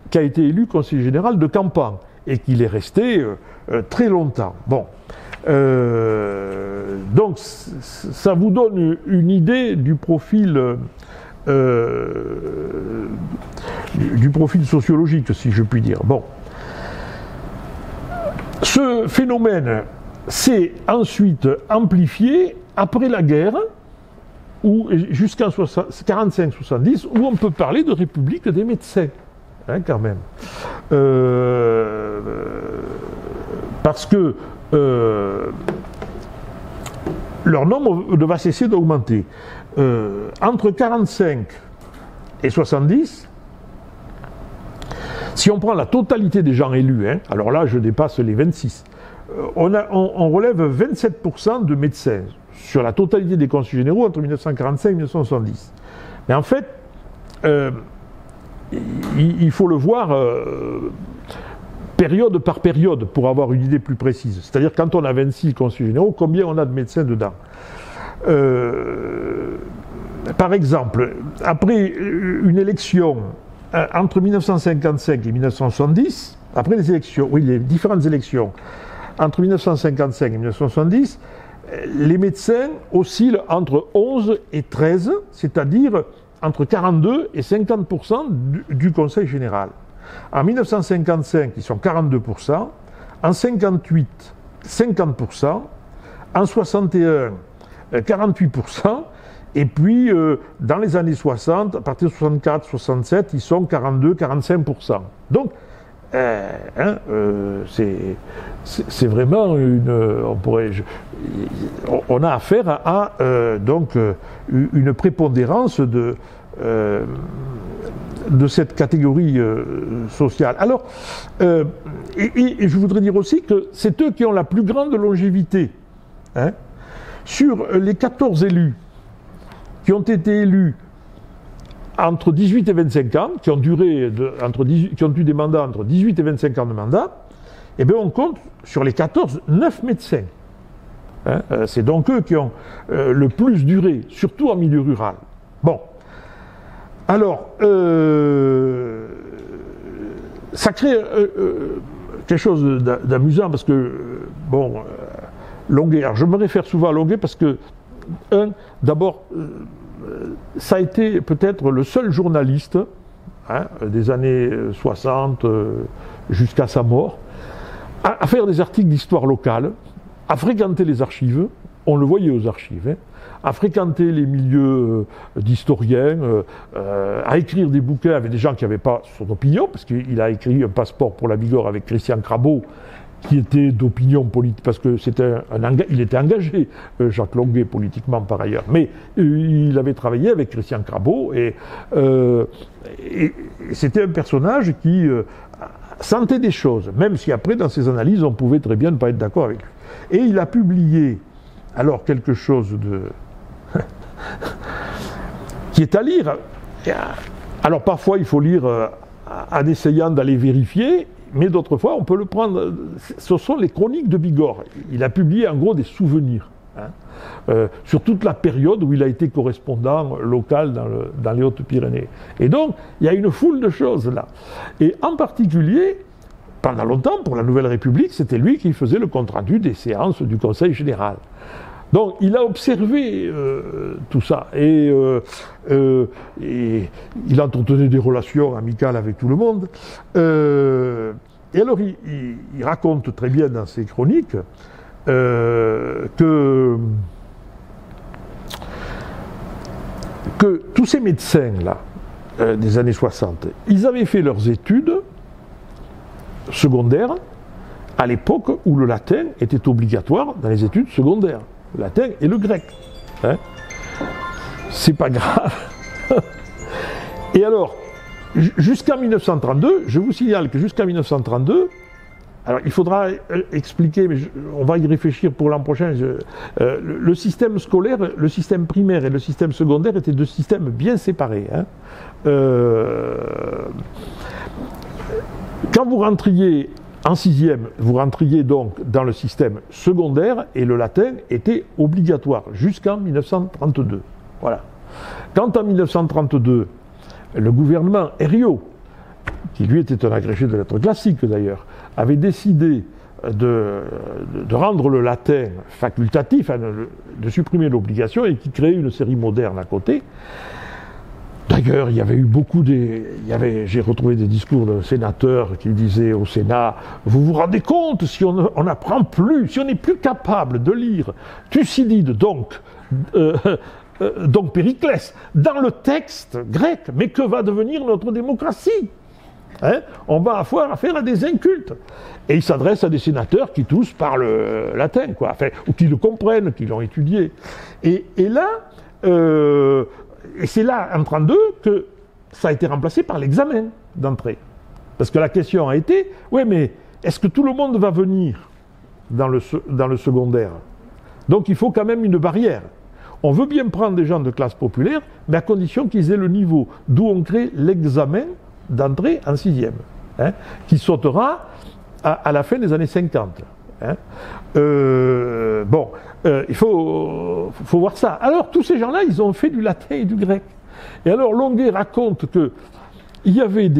Speaker 1: qui a été élu conseiller général de Campan, et qu'il est resté très longtemps. Bon. Donc, ça vous donne une idée du profil sociologique, si je puis dire. Bon. Ce phénomène s'est ensuite amplifié après la guerre, jusqu'en 45-70, où on peut parler de république des médecins, quand même. Parce que leur nombre ne va cesser d'augmenter. Entre 45 et 70, si on prend la totalité des gens élus, alors là je dépasse les 26, on relève 27% de médecins sur la totalité des conseils généraux entre 1945 et 1970. Mais en fait, il faut le voir période par période pour avoir une idée plus précise. C'est-à-dire quand on a 26 conseils généraux, combien on a de médecins dedans. Par exemple, après une élection entre 1955 et 1970, après les élections, oui, les différentes élections, entre 1955 et 1970, les médecins oscillent entre 11 et 13, c'est-à-dire entre 42 et 50% du Conseil général. En 1955, ils sont 42%, en 58, 50%, en 61, 48%, et puis dans les années 60, à partir de 64, 67, ils sont 42, 45%. Donc, c'est vraiment on a affaire à donc une prépondérance de cette catégorie sociale. Alors, et je voudrais dire aussi que c'est eux qui ont la plus grande longévité. Sur les 14 élus qui ont été élus entre 18 et 25 ans, qui ont eu des mandats entre 18 et 25 ans de mandat, eh bien on compte sur les 14, 9 médecins. Hein, c'est donc eux qui ont le plus duré, surtout en milieu rural. Bon. Alors, ça crée quelque chose d'amusant parce que, Longuet, alors je me réfère souvent à Longuet parce que, d'abord, ça a été peut-être le seul journaliste des années 60 jusqu'à sa mort à faire des articles d'histoire locale, à fréquenter les archives, on le voyait aux archives, à fréquenter les milieux d'historiens, à écrire des bouquins avec des gens qui n'avaient pas son opinion, parce qu'il a écrit un passeport pour la Bigorre avec Christian Crabot, qui était d'opinion politique, parce que il était engagé, Jacques Longuet, politiquement par ailleurs, mais il avait travaillé avec Christian Crabot, et c'était un personnage qui sentait des choses, même si après, dans ses analyses, on pouvait très bien ne pas être d'accord avec lui. Et il a publié, alors, quelque chose de... qui est à lire. Alors, parfois, il faut lire en essayant d'aller vérifier, mais d'autres fois, on peut le prendre... Ce sont les chroniques de Bigorre. Il a publié, en gros, des souvenirs, sur toute la période où il a été correspondant local dans les Hautes-Pyrénées. Et donc, il y a une foule de choses là. Et en particulier, pendant longtemps, pour la Nouvelle République, c'était lui qui faisait le compte-rendu des séances du Conseil général. Donc, il a observé tout ça. Et il entretenait des relations amicales avec tout le monde. Et alors, il raconte très bien dans ses chroniques que tous ces médecins-là, des années 60, ils avaient fait leurs études secondaires à l'époque où le latin était obligatoire dans les études secondaires. Le latin et le grec. C'est pas grave. Et alors, jusqu'en 1932, je vous signale que jusqu'en 1932, alors il faudra expliquer, mais on va y réfléchir pour l'an prochain, le système scolaire, le système primaire et le système secondaire étaient deux systèmes bien séparés. Quand vous rentriez en sixième, vous rentriez donc dans le système secondaire et le latin était obligatoire jusqu'en 1932. Voilà. Quand en 1932, le gouvernement Herriot, qui lui était un agrégé de lettres classiques d'ailleurs, avait décidé de rendre le latin facultatif, de supprimer l'obligation et qui créait une série moderne à côté. D'ailleurs, il y avait eu j'ai retrouvé des discours de sénateurs qui disaient au Sénat, vous vous rendez compte, si on n'apprend plus, si on n'est plus capable de lire Thucydide, donc Périclès, dans le texte grec, mais que va devenir notre démocratie ? On va avoir affaire à des incultes. Et il s'adresse à des sénateurs qui tous parlent latin, ou qui le comprennent, qui l'ont étudié. Et là, et c'est là, en 1932, que ça a été remplacé par l'examen d'entrée. Parce que la question a été, oui, mais est-ce que tout le monde va venir dans le secondaire ? Donc il faut quand même une barrière. On veut bien prendre des gens de classe populaire, mais à condition qu'ils aient le niveau. D'où on crée l'examen d'entrée en sixième, qui sautera à la fin des années 50. Il faut voir ça. Alors, tous ces gens-là, ils ont fait du latin et du grec. Et alors, Longuet raconte qu'il y avait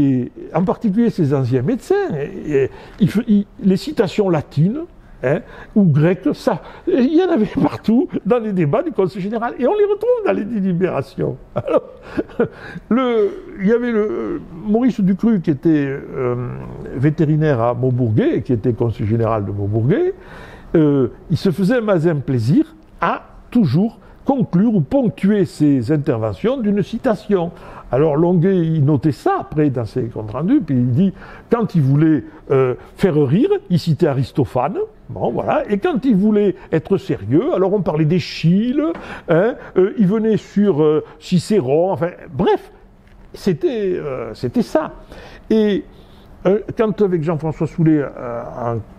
Speaker 1: en particulier ces anciens médecins, les citations latines, ou grecques, il y en avait partout dans les débats du Conseil général. Et on les retrouve dans les délibérations. Alors, il y avait Maurice Ducru qui était vétérinaire à Maubourguet et qui était conseiller général de Maubourguet. Il se faisait un mazin plaisir à toujours conclure ou ponctuer ses interventions d'une citation. Alors Longuet, il notait ça après dans ses comptes rendus, puis il dit, quand il voulait faire rire, il citait Aristophane, et quand il voulait être sérieux, alors on parlait d'Échille, il venait sur Cicéron, bref, c'était ça. Et Quand avec Jean-François Soulet,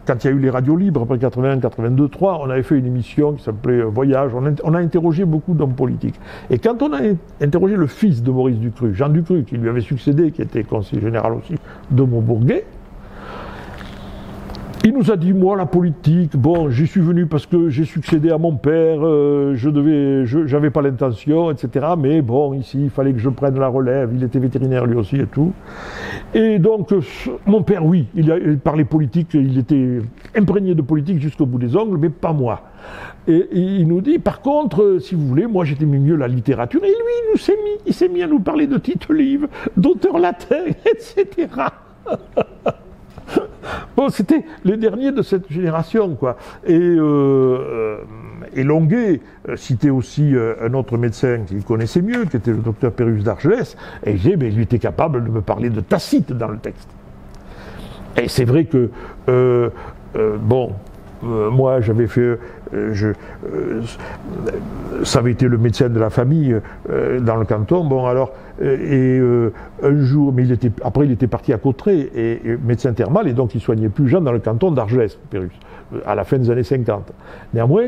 Speaker 1: quand il y a eu les radios libres, après 81, 82, 3, on avait fait une émission qui s'appelait Voyage. On a interrogé beaucoup d'hommes politiques. Et quand on a interrogé le fils de Maurice Ducru, Jean Ducru, qui lui avait succédé, qui était conseiller général aussi de Montbourguet, il nous a dit, moi, la politique, bon, j'y suis venu parce que j'ai succédé à mon père, j'avais pas l'intention, etc. Mais bon, ici, il fallait que je prenne la relève, il était vétérinaire lui aussi et tout. Et donc, mon père, oui, il parlait politique, il était imprégné de politique jusqu'au bout des ongles, mais pas moi. Et il nous dit, par contre, si vous voulez, moi j'étais mieux la littérature, et lui, il s'est mis à nous parler de Tite-Live, d'auteurs latins, etc. Bon, c'était les derniers de cette génération, quoi. Et Longuet citait aussi un autre médecin qu'il connaissait mieux, qui était le docteur Pérus d'Argelès, et il disait, mais lui était capable de me parler de Tacite dans le texte. Et c'est vrai que, moi j'avais fait, ça avait été le médecin de la famille dans le canton, bon alors, un jour, mais après il était parti à Cauterets, et médecin thermal, et donc il soignait plus gens dans le canton d'Argelès, Pérus, à la fin des années 50. Néanmoins,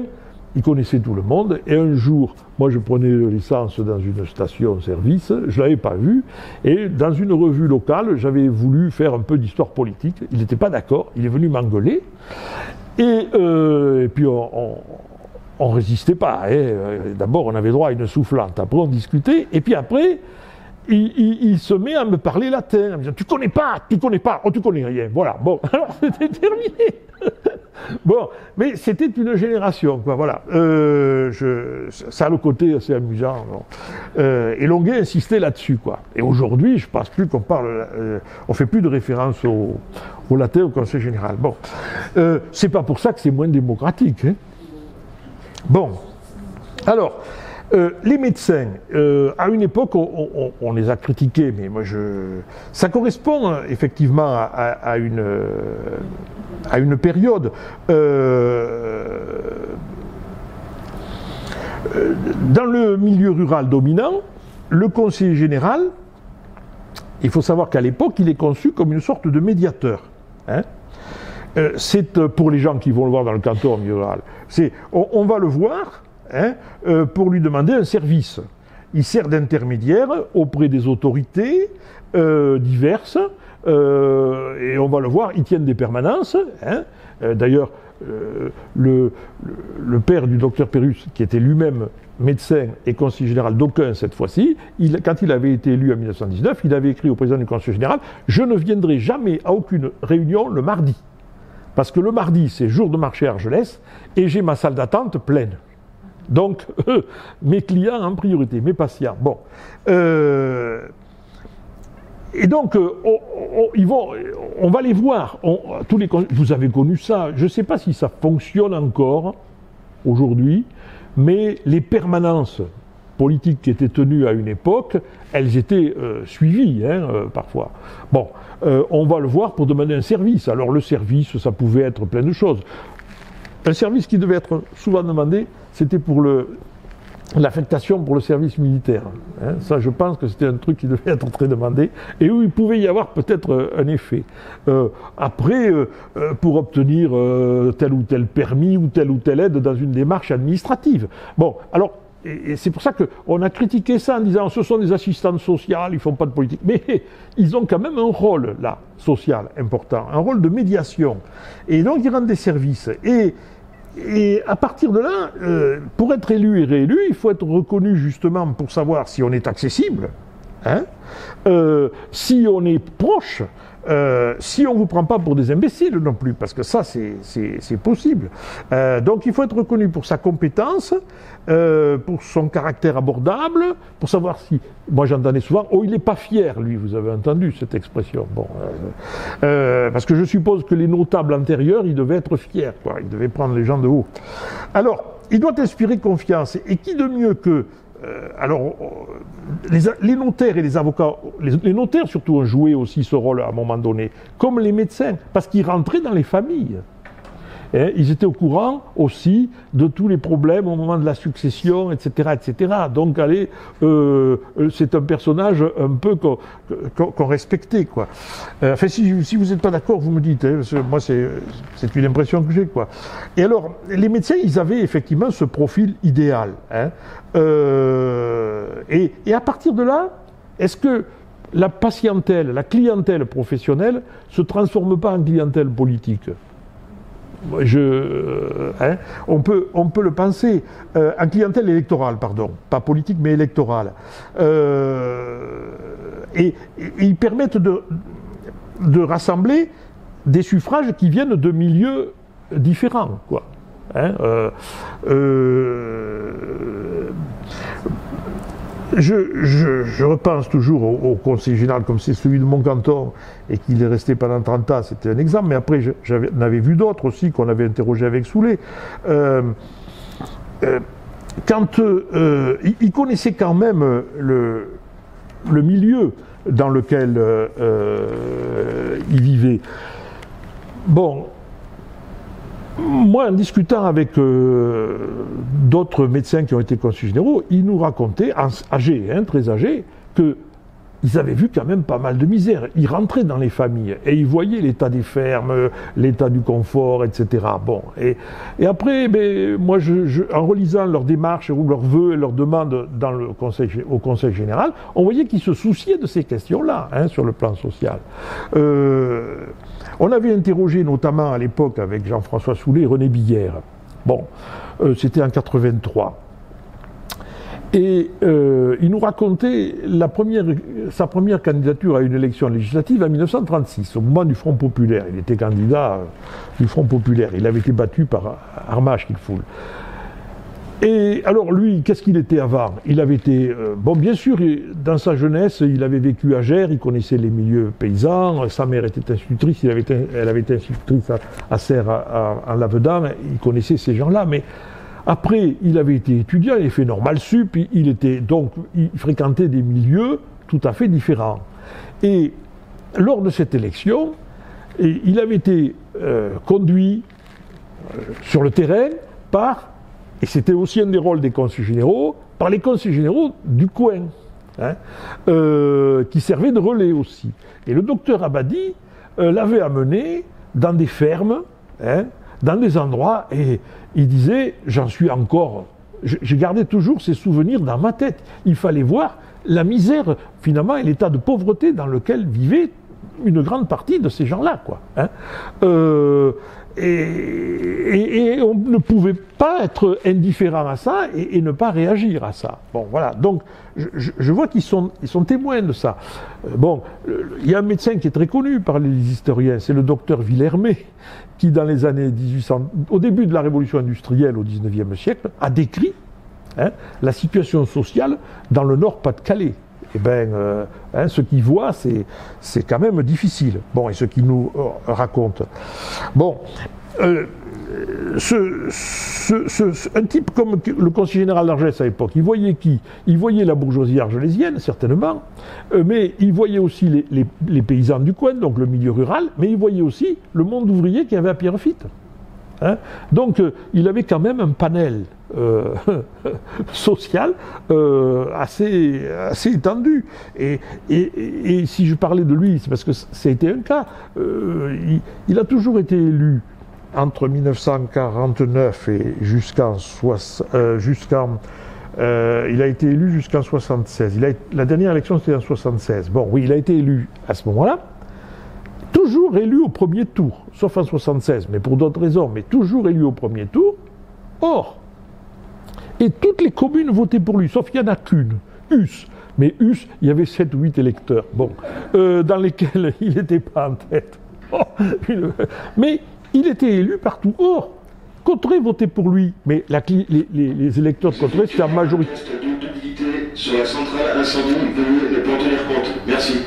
Speaker 1: il connaissait tout le monde, et un jour, moi je prenais l'essence dans une station-service, je ne l'avais pas vu, et dans une revue locale, j'avais voulu faire un peu d'histoire politique, il n'était pas d'accord, il est venu m'engueuler, et puis on résistait pas, hein. D'abord on avait droit à une soufflante, après on discutait, et puis après, il se met à me parler latin, en me disant « tu connais pas, oh tu connais rien », voilà, bon, alors c'était terminé. Bon, mais c'était une génération, quoi, voilà. Ça a le côté assez amusant. Et Longuet insistait là-dessus, quoi. Et aujourd'hui, je ne pense plus qu'on parle, on fait plus de référence au latin au Conseil général. Bon, c'est pas pour ça que c'est moins démocratique. Hein. Bon, alors. Les médecins, à une époque, on les a critiqués, mais moi ça correspond effectivement à une période. Dans le milieu rural dominant, le conseiller général, il faut savoir qu'à l'époque, il est conçu comme une sorte de médiateur. Hein. C'est pour les gens qui vont le voir dans le canton en milieu rural. On va le voir. Hein, pour lui demander un service. Il sert d'intermédiaire auprès des autorités diverses, et on va le voir, ils tiennent des permanences. Hein. D'ailleurs, le père du docteur Pérus, qui était lui-même médecin et conseiller général d'aucun cette fois-ci, quand il avait été élu en 1919, il avait écrit au président du conseil général « Je ne viendrai jamais à aucune réunion le mardi, parce que le mardi, c'est jour de marché à Argelès, et j'ai ma salle d'attente pleine. » Donc, mes clients en priorité, mes patients. Bon. Et donc, on va les voir. Vous avez connu ça. Je ne sais pas si ça fonctionne encore aujourd'hui, mais les permanences politiques qui étaient tenues à une époque, elles étaient suivies, parfois. Bon, on va le voir pour demander un service. Alors, le service, ça pouvait être plein de choses. Un service qui devait être souvent demandé, c'était pour l'affectation pour le service militaire. Hein. Ça, je pense que c'était un truc qui devait être très demandé et où il pouvait y avoir peut-être un effet. Après, pour obtenir tel ou tel permis ou telle aide dans une démarche administrative. Bon, alors, et c'est pour ça qu'on a critiqué ça en disant ce sont des assistantes sociales, ils ne font pas de politique. Mais ils ont quand même un rôle, là, social, important, un rôle de médiation. Et donc, ils rendent des services. Et à partir de là, pour être élu et réélu, il faut être reconnu justement pour savoir si on est accessible, hein, si on est proche, si on ne vous prend pas pour des imbéciles non plus, parce que ça c'est possible. Donc il faut être reconnu pour sa compétence, pour son caractère abordable, pour savoir si... Moi j'entendais souvent, oh il n'est pas fier lui, vous avez entendu cette expression. Bon, parce que je suppose que les notables antérieurs, ils devaient être fiers, quoi. Ils devaient prendre les gens de haut. Alors, il doit inspirer confiance, et qui de mieux que... les notaires et les avocats, les notaires surtout ont joué aussi ce rôle à un moment donné, comme les médecins, parce qu'ils rentraient dans les familles. hein, ils étaient au courant aussi de tous les problèmes au moment de la succession, etc. etc. Donc, allez, c'est un personnage un peu qu'on respectait, quoi. Enfin, si vous n'êtes pas d'accord, vous me dites, hein, moi c'est une impression que j'ai, quoi. Et alors, les médecins, ils avaient effectivement ce profil idéal, hein. Et à partir de là, est-ce que la patientèle, la clientèle professionnelle se transforme pas en clientèle politique? Hein, on peut le penser, en clientèle électorale, pardon, pas politique mais électorale. Et ils permettent de rassembler des suffrages qui viennent de milieux différents, quoi. Hein, je repense toujours au conseil général, comme c'est celui de mon canton et qu'il est resté pendant 30 ans, c'était un exemple, mais après j'en avais vu d'autres aussi qu'on avait interrogés avec Soulet. Quand il connaissait quand même le milieu dans lequel il vivait. Bon, moi, en discutant avec d'autres médecins qui ont été conseillers généraux, ils nous racontaient, âgés, hein, très âgés, qu'ils avaient vu quand même pas mal de misère. Ils rentraient dans les familles et ils voyaient l'état des fermes, l'état du confort, etc. Bon, et après, moi, en relisant leurs démarches ou leurs vœux et leurs demandes au Conseil général, on voyait qu'ils se souciaient de ces questions-là, hein, sur le plan social. On avait interrogé notamment à l'époque avec Jean-François Soulet René Billère. Bon, c'était en 83. Et il nous racontait sa première candidature à une élection législative en 1936, au moment du Front populaire. Il était candidat du Front populaire. Il avait été battu par Armage Kilfoul. Et alors lui, qu'est-ce qu'il était avant? Il avait été, bon bien sûr, dans sa jeunesse, il avait vécu à Gers, il connaissait les milieux paysans, sa mère était institutrice, elle avait été institutrice à Serres, en Lavedan, il connaissait ces gens-là, mais après, il avait été étudiant, il avait fait normal sup, il fréquentait des milieux tout à fait différents. Et lors de cette élection, il avait été conduit sur le terrain et c'était aussi un des rôles des conseillers généraux, par les conseillers généraux du coin, hein, qui servaient de relais aussi. Et le docteur Abadi l'avait amené dans des fermes, hein, dans des endroits, et il disait, j'en suis encore, j'ai gardé toujours ces souvenirs dans ma tête. Il fallait voir la misère, finalement, et l'état de pauvreté dans lequel vivait une grande partie de ces gens-là, quoi. Hein. Et on ne pouvait pas être indifférent à ça et ne pas réagir à ça. Bon, voilà. Donc, je vois qu'ils sont témoins de ça. Bon, il y a un médecin qui est très connu par les historiens, c'est le docteur Villermé, qui dans les années 1800, au début de la révolution industrielle au XIXe siècle, a décrit, hein, la situation sociale dans le Nord-Pas-de-Calais. Eh bien, ce qu'il voit, c'est quand même difficile. Bon, et ce qu'il nous raconte. Bon, un type comme le conseiller général d'Argès à l'époque, il voyait qui? Il voyait la bourgeoisie argelésienne, certainement, mais il voyait aussi les paysans du coin, donc le milieu rural, mais il voyait aussi le monde ouvrier qu'il y avait à Pierrefitte. Hein, donc, il avait quand même un panel social assez étendu. Et si je parlais de lui, c'est parce que ça a été un cas. Il a toujours été élu entre 1949 et il a été élu jusqu'en 1976. La dernière élection, c'était en 1976. Bon, oui, il a été élu à ce moment-là. Toujours élu au premier tour, sauf en 1976, mais pour d'autres raisons, mais toujours élu au premier tour. Or, et toutes les communes votaient pour lui, sauf qu'il n'y en a qu'une, Hus. Mais Hus, il y avait 7 ou 8 électeurs, bon, dans lesquels il n'était pas en tête. Oh, mais il était élu partout. Or, Cauterets votait pour lui, mais les électeurs de Cauterets, c'était en majorité.
Speaker 2: Sur la centrale incendie, veuillez ne pas en tenir compte. Merci.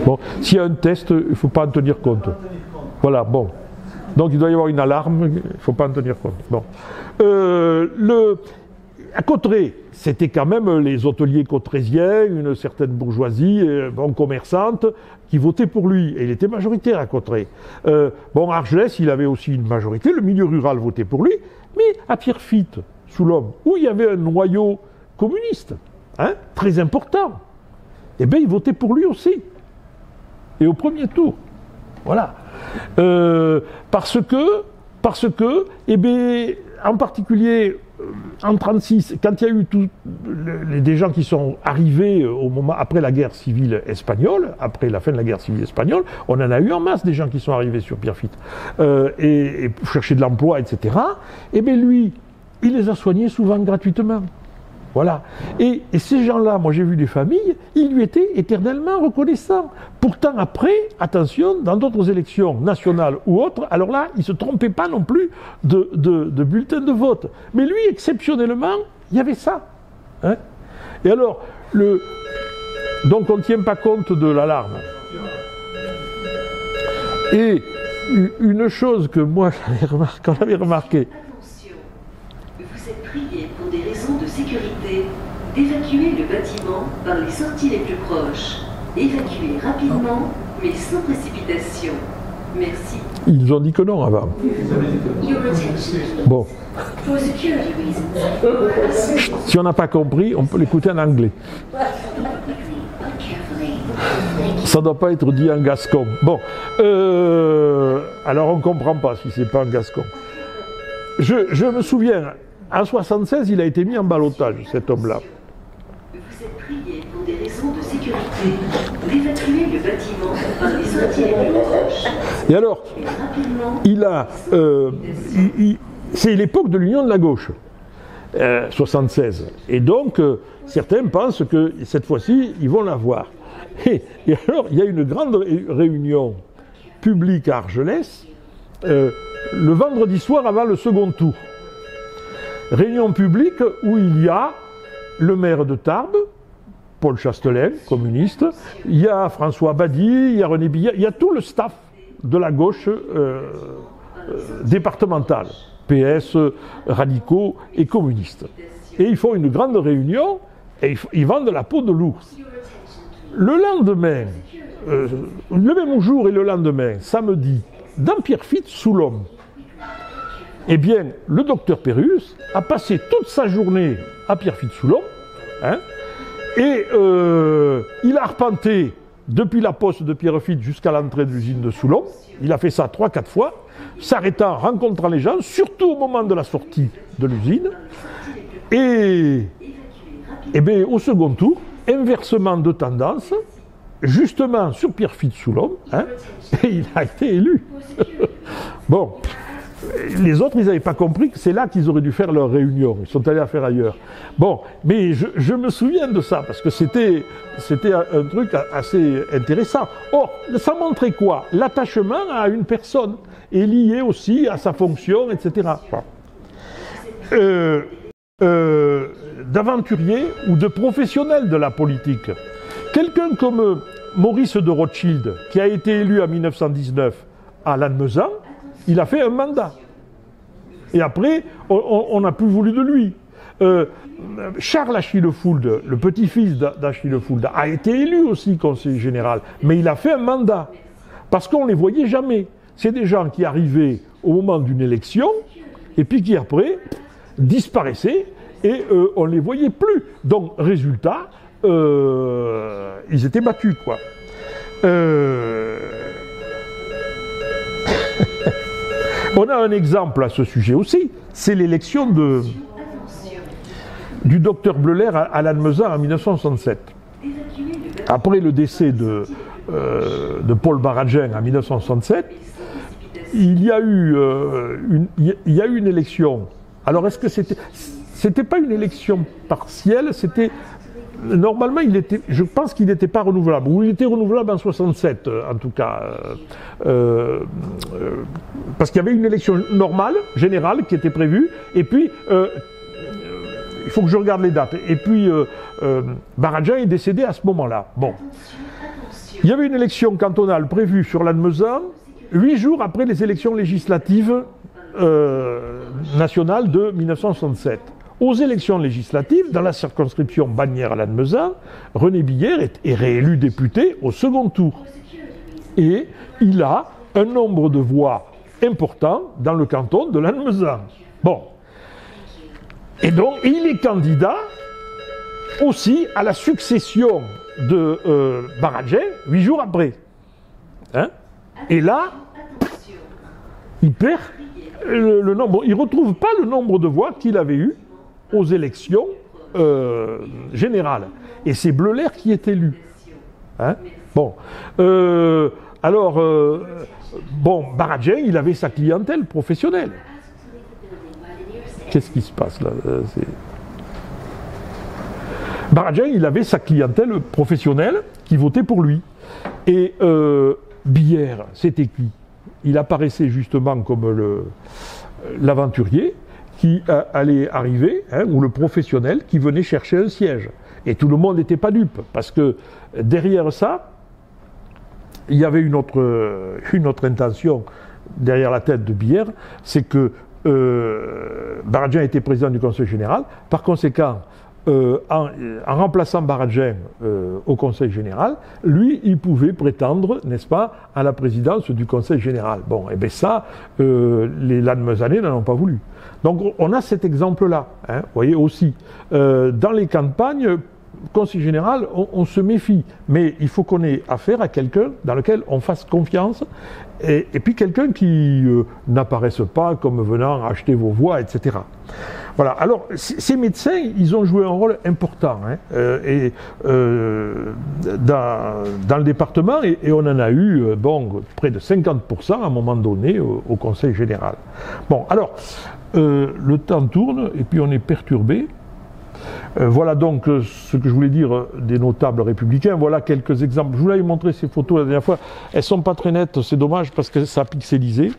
Speaker 1: Bon, s'il y a un test, il ne faut pas en tenir compte. Voilà, bon. Donc il doit y avoir une alarme, il ne faut pas en tenir compte. Bon. à Cotteret, c'était quand même les hôteliers cottrésiens, une certaine bourgeoisie, bon, commerçante, qui votaient pour lui. Et il était majoritaire à Cotteret. Bon, à Argelès, il avait aussi une majorité, le milieu rural votait pour lui, mais à Pierrefitte, sous l'Homme, où il y avait un noyau communiste, hein, très important, eh bien, il votait pour lui aussi. Et au premier tour. Voilà. Parce que, eh bien, en particulier, en 1936, quand il y a eu des gens qui sont arrivés au moment, après la guerre civile espagnole, après la fin de la guerre civile espagnole, on en a eu en masse des gens qui sont arrivés sur Pierrefitte, et pour chercher de l'emploi, etc. Eh bien, lui, il les a soignés souvent gratuitement. Voilà. Et ces gens-là, moi j'ai vu des familles, ils lui étaient éternellement reconnaissants. Pourtant après, attention, dans d'autres élections nationales ou autres, alors là, il ne se trompait pas non plus de bulletin de vote. Mais lui, exceptionnellement, il y avait ça. Hein. Et alors, donc on ne tient pas compte de l'alarme. Et une chose que moi qu'on avait remarqué,
Speaker 3: vous êtes prié pour des raisons de sécurité d'évacuer le bâtiment par les sorties les plus proches. Évacuez rapidement, mais sans précipitation. Merci.
Speaker 1: Ils ont dit que non avant. Bon. Si on n'a pas compris, on peut l'écouter en anglais. Ça ne doit pas être dit en gascon. Bon. Alors on ne comprend pas si c'est pas en gascon. Je me souviens, en 1976, il a été mis en ballottage, cet homme-là.
Speaker 3: Vous êtes prié pour des raisons de sécurité d'évacuer le bâtiment par les sorties les plus proches.
Speaker 1: Et alors, c'est l'époque de l'union de la gauche, 1976. Et donc, certains pensent que cette fois-ci, ils vont l'avoir. Et alors, il y a une grande réunion publique à Argelès, le vendredi soir avant le second tour. Réunion publique où il y a le maire de Tarbes, Paul Chastelain, communiste, il y a François Badi, il y a René Billet, il y a tout le staff de la gauche départementale, PS, radicaux et communistes. Et ils font une grande réunion et ils vendent la peau de l'ours. Le lendemain, le même jour et le lendemain, samedi, dans Pierrefitte, sous l'Homme, eh bien, le docteur Pérus a passé toute sa journée à Pierrefitte-sous-l'Homme, hein, et il a arpenté depuis la poste de Pierrefitte jusqu'à l'entrée de l'usine de Soulon. Il a fait ça 3-4 fois, s'arrêtant, rencontrant les gens, surtout au moment de la sortie de l'usine. Et bien, au second tour, inversement de tendance, justement sur Pierrefitte-sous-l'Homme, hein, et il a été élu. Bon. Les autres, ils n'avaient pas compris que c'est là qu'ils auraient dû faire leur réunion. Ils sont allés la faire ailleurs. Bon, mais je me souviens de ça, parce que c'était un truc assez intéressant. Or, ça montrait quoi? L'attachement à une personne est lié aussi à sa fonction, etc. D'aventurier ou de professionnel de la politique. Quelqu'un comme Maurice de Rothschild, qui a été élu en 1919 à Lannemezan, il a fait un mandat. Et après, on n'a plus voulu de lui. Charles Achille-Fould, le petit-fils d'Achille-Fould, a été élu aussi conseiller général, mais il a fait un mandat. Parce qu'on ne les voyait jamais. C'est des gens qui arrivaient au moment d'une élection, et puis qui après disparaissaient, et on ne les voyait plus. Donc, résultat, ils étaient battus, quoi. On a un exemple à ce sujet aussi, c'est l'élection du docteur Bleuler à Lannemezan en 1967. Après le décès de Paul Baradjin en 1967, il y a eu une élection. Alors est-ce que c'était pas une élection partielle, c'était normalement, je pense qu'il n'était pas renouvelable, ou il était renouvelable en 67, en tout cas, parce qu'il y avait une élection normale, générale, qui était prévue, et puis, il faut que je regarde les dates, et puis, Baradjin est décédé à ce moment-là. Bon. Il y avait une élection cantonale prévue sur Lannemezan, 8 jours après les élections législatives nationales de 1967. Aux élections législatives, dans la circonscription Bagnères-Lannemezan, René Billère est réélu député au second tour. Et il a un nombre de voix important dans le canton de Lannemezan. Bon. Et donc, il est candidat aussi à la succession de Baradjin 8 jours après. Hein? Et là, il perd le nombre. Il ne retrouve pas le nombre de voix qu'il avait eu aux élections générales. Et c'est Bleuler qui est élu. Hein? Bon. Alors, Baradjin, il avait sa clientèle professionnelle. Qu'est-ce qui se passe là? Baradjin, il avait sa clientèle professionnelle qui votait pour lui. Et Billère, c'était qui? Il apparaissait justement comme l'aventurier qui allait arriver, hein, ou le professionnel qui venait chercher un siège. Et tout le monde n'était pas dupe, parce que derrière ça, il y avait une autre intention derrière la tête de Billère, c'est que Baradjin était président du Conseil général. Par conséquent, en remplaçant Baradjin au Conseil général, lui, il pouvait prétendre, n'est-ce pas, à la présidence du Conseil général. Bon, et bien ça, les Lannemezanais n'en ont pas voulu. Donc on a cet exemple-là, hein, vous voyez aussi. Dans les campagnes, Conseil général, on se méfie, mais il faut qu'on ait affaire à quelqu'un dans lequel on fasse confiance, et puis quelqu'un qui n'apparaisse pas comme venant acheter vos voix, etc. Voilà. Alors, ces médecins, ils ont joué un rôle important, hein, dans le département, et on en a eu près de 50% à un moment donné au Conseil général. Bon, alors, le temps tourne, et puis on est perturbé. Voilà donc ce que je voulais dire des notables républicains. Voilà quelques exemples. Je vous l'avais montré ces photos la dernière fois. Elles ne sont pas très nettes, c'est dommage parce que ça a pixelisé.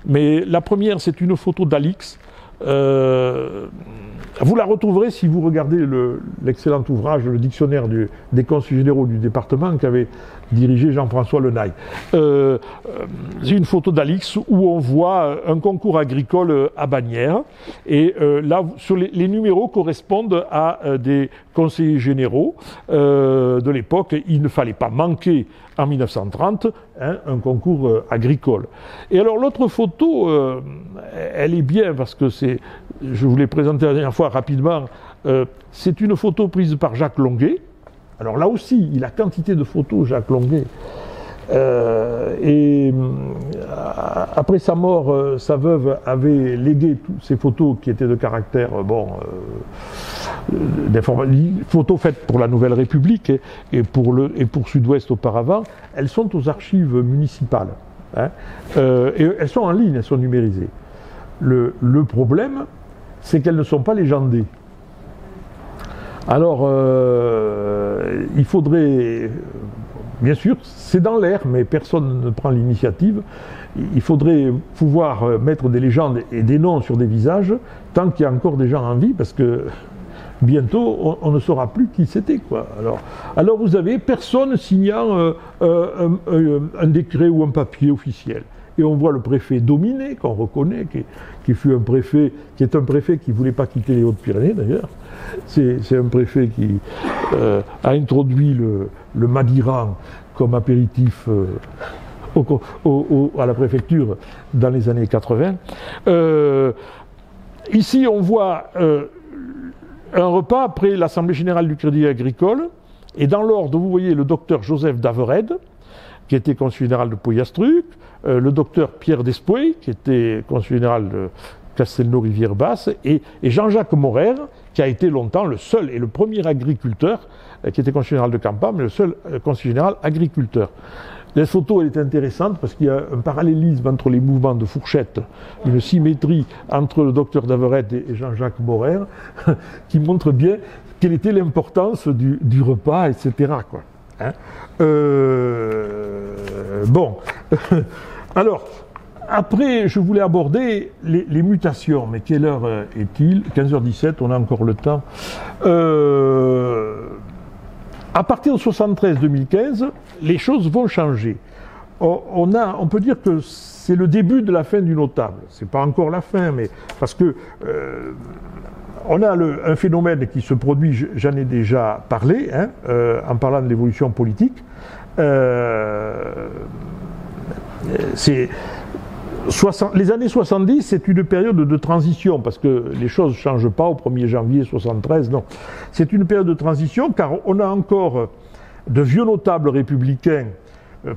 Speaker 1: Mais la première, c'est une photo d'Alix. Vous la retrouverez si vous regardez l'excellent ouvrage, le dictionnaire des conseils généraux du département qu'avait dirigé Jean-François Lenaille. C'est une photo d'Alix où on voit un concours agricole à Bagnères. Et là, sur les numéros correspondent à des conseillers généraux de l'époque. Il ne fallait pas manquer en 1930 un concours agricole. Et alors l'autre photo, elle est bien parce que je vous l'ai présenté la dernière fois rapidement, c'est une photo prise par Jacques Longuet. Alors là aussi, il a quantité de photos, Jacques Longuet. Après sa mort, sa veuve avait légué toutes ces photos qui étaient de caractère, photos faites pour la Nouvelle République et pour Sud-Ouest auparavant. Elles sont aux archives municipales. Hein, et elles sont en ligne, elles sont numérisées. Le problème, c'est qu'elles ne sont pas légendées. Alors, il faudrait, bien sûr, c'est dans l'air, mais personne ne prend l'initiative. Il faudrait pouvoir mettre des légendes et des noms sur des visages tant qu'il y a encore des gens en vie, parce que bientôt, on ne saura plus qui c'était, quoi. Alors vous avez personne signant un décret ou un papier officiel. Et on voit le préfet Dominé, qu'on reconnaît, qui est un préfet qui ne voulait pas quitter les Hautes-Pyrénées d'ailleurs. C'est un préfet qui a introduit le Madiran comme apéritif à la préfecture dans les années 80. Ici, on voit un repas après l'Assemblée générale du Crédit Agricole. Et dans l'ordre, vous voyez le docteur Joseph Davered, qui était conseiller général de Pauillastruc, le docteur Pierre Despouey, qui était conseiller général de Castelnau-Rivière-Basse, et Jean-Jacques Morer, qui a été longtemps le seul et le premier agriculteur, qui était conseiller général de Campan, mais le seul conseiller général agriculteur. La photo, elle est intéressante parce qu'il y a un parallélisme entre les mouvements de Fourchette, une symétrie entre le docteur Davered et Jean-Jacques Morer, qui montre bien quelle était l'importance du repas, etc., quoi. Hein, bon, alors, après, je voulais aborder les mutations, mais quelle heure est-il? 15h17, on a encore le temps. À partir de 73-2015, les choses vont changer. On peut dire que c'est le début de la fin du notable. C'est pas encore la fin, mais parce que on a un phénomène qui se produit, j'en ai déjà parlé, hein, en parlant de l'évolution politique. Les années 70, c'est une période de transition, parce que les choses ne changent pas au 1er janvier 73, non. C'est une période de transition, car on a encore de vieux notables républicains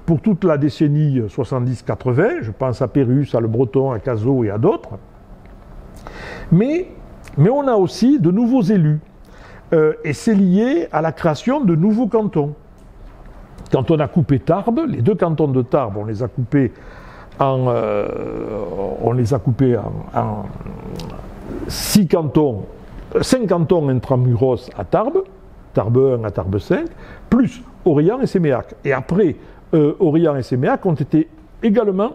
Speaker 1: pour toute la décennie 70-80, je pense à Pérus, à Le Breton, à Cazot et à d'autres. Mais on a aussi de nouveaux élus, et c'est lié à la création de nouveaux cantons. Quand on a coupé Tarbes, les 2 cantons de Tarbes, on les a coupés en 5 cantons intramuros à Tarbes, Tarbes 1 à Tarbes 5, plus Aurillac et Séméac. Et après, Aurillac et Séméac ont été également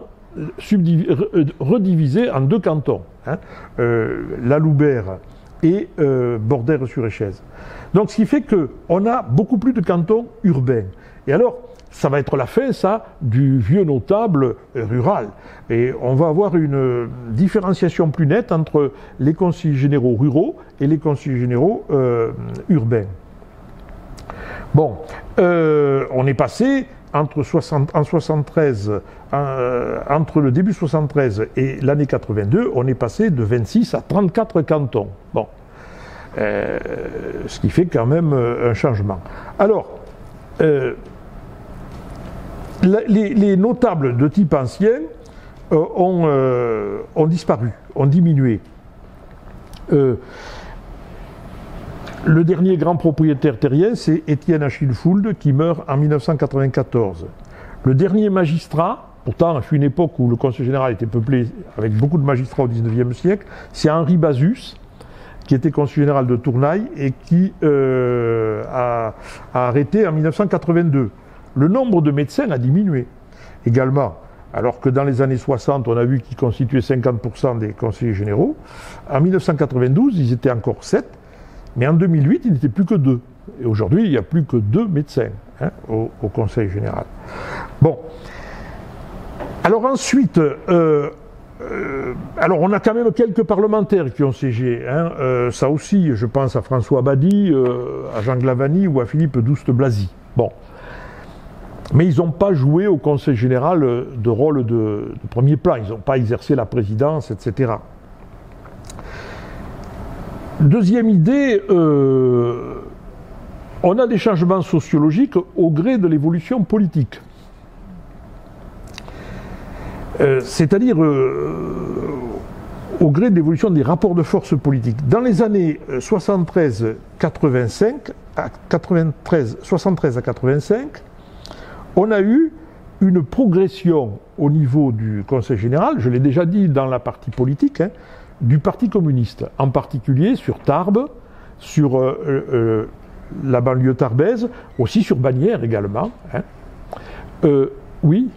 Speaker 1: redivisés en 2 cantons, hein, Laloubert et Bordères-sur-Échez. Donc ce qui fait qu'on a beaucoup plus de cantons urbains. Et alors, ça va être la fin, ça, du vieux notable rural. Et on va avoir une différenciation plus nette entre les conseillers généraux ruraux et les conseillers généraux urbains. Bon, on est passé entre le début 73 et l'année 82, on est passé de 26 à 34 cantons. Bon, ce qui fait quand même un changement. Alors, les notables de type ancien ont disparu, ont diminué. Le dernier grand propriétaire terrien, c'est Étienne Achille Fould, qui meurt en 1994. Le dernier magistrat, pourtant, fut une époque où le Conseil général était peuplé avec beaucoup de magistrats au XIXe siècle, c'est Henri Bazus, qui était conseiller général de Tournaille et qui a arrêté en 1982. Le nombre de médecins a diminué également, alors que dans les années 60, on a vu qu'ils constituaient 50% des conseillers généraux. En 1992, ils étaient encore 7, mais en 2008, il n'était plus que 2. Et aujourd'hui, il n'y a plus que 2 médecins, hein, au Conseil général. Bon. Alors ensuite, alors on a quand même quelques parlementaires qui ont siégé. Hein, ça aussi, je pense à François Badi, à Jean Glavany ou à Philippe Douste-Blazy. Bon. Mais ils n'ont pas joué au Conseil général de rôle de premier plan. Ils n'ont pas exercé la présidence, etc. Deuxième idée, on a des changements sociologiques au gré de l'évolution politique. C'est-à-dire au gré de l'évolution des rapports de force politiques. Dans les années 73 à 85, on a eu une progression au niveau du Conseil général, je l'ai déjà dit dans la partie politique, hein, du Parti communiste, en particulier sur Tarbes, sur la banlieue tarbaise, aussi sur Bagnères également. Hein. Oui.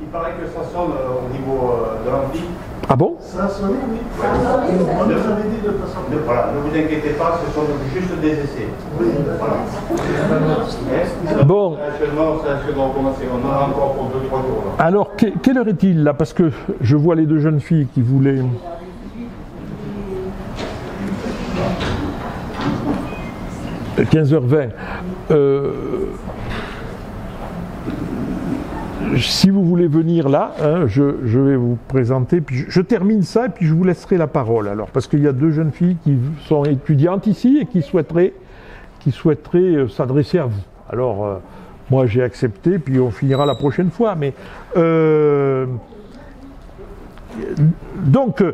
Speaker 4: Il paraît que ça sonne au niveau de l'amphi.
Speaker 1: Ah bon?
Speaker 4: Ça a sonné, oui. On nous avait dit de toute façon. Voilà, ne vous inquiétez pas, ce sont juste des essais. Oui, voilà.
Speaker 1: Bon.
Speaker 4: Actuellement, ça va recommencer. On en a encore pour 2-3 jours. Là.
Speaker 1: Alors, quelle heure est-il là? Parce que je vois les 2 jeunes filles qui voulaient... 15h20. Si vous voulez venir là, hein, je vais vous présenter, puis je termine ça et puis je vous laisserai la parole alors, parce qu'il y a 2 jeunes filles qui sont étudiantes ici et qui souhaiteraient s'adresser à vous. Alors, moi j'ai accepté, puis on finira la prochaine fois, mais... donc,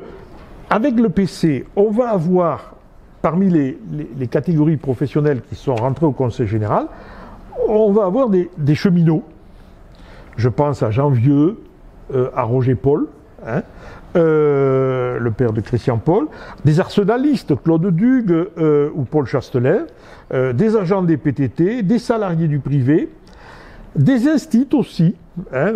Speaker 1: avec le PC, on va avoir, parmi les catégories professionnelles qui sont rentrées au Conseil général, on va avoir des cheminots. Je pense à Jean Vieux, à Roger Paul, hein, le père de Christian Paul, des arsenalistes, Claude Dugue ou Paul Chastelin, des agents des PTT, des salariés du privé, des instituts aussi, hein,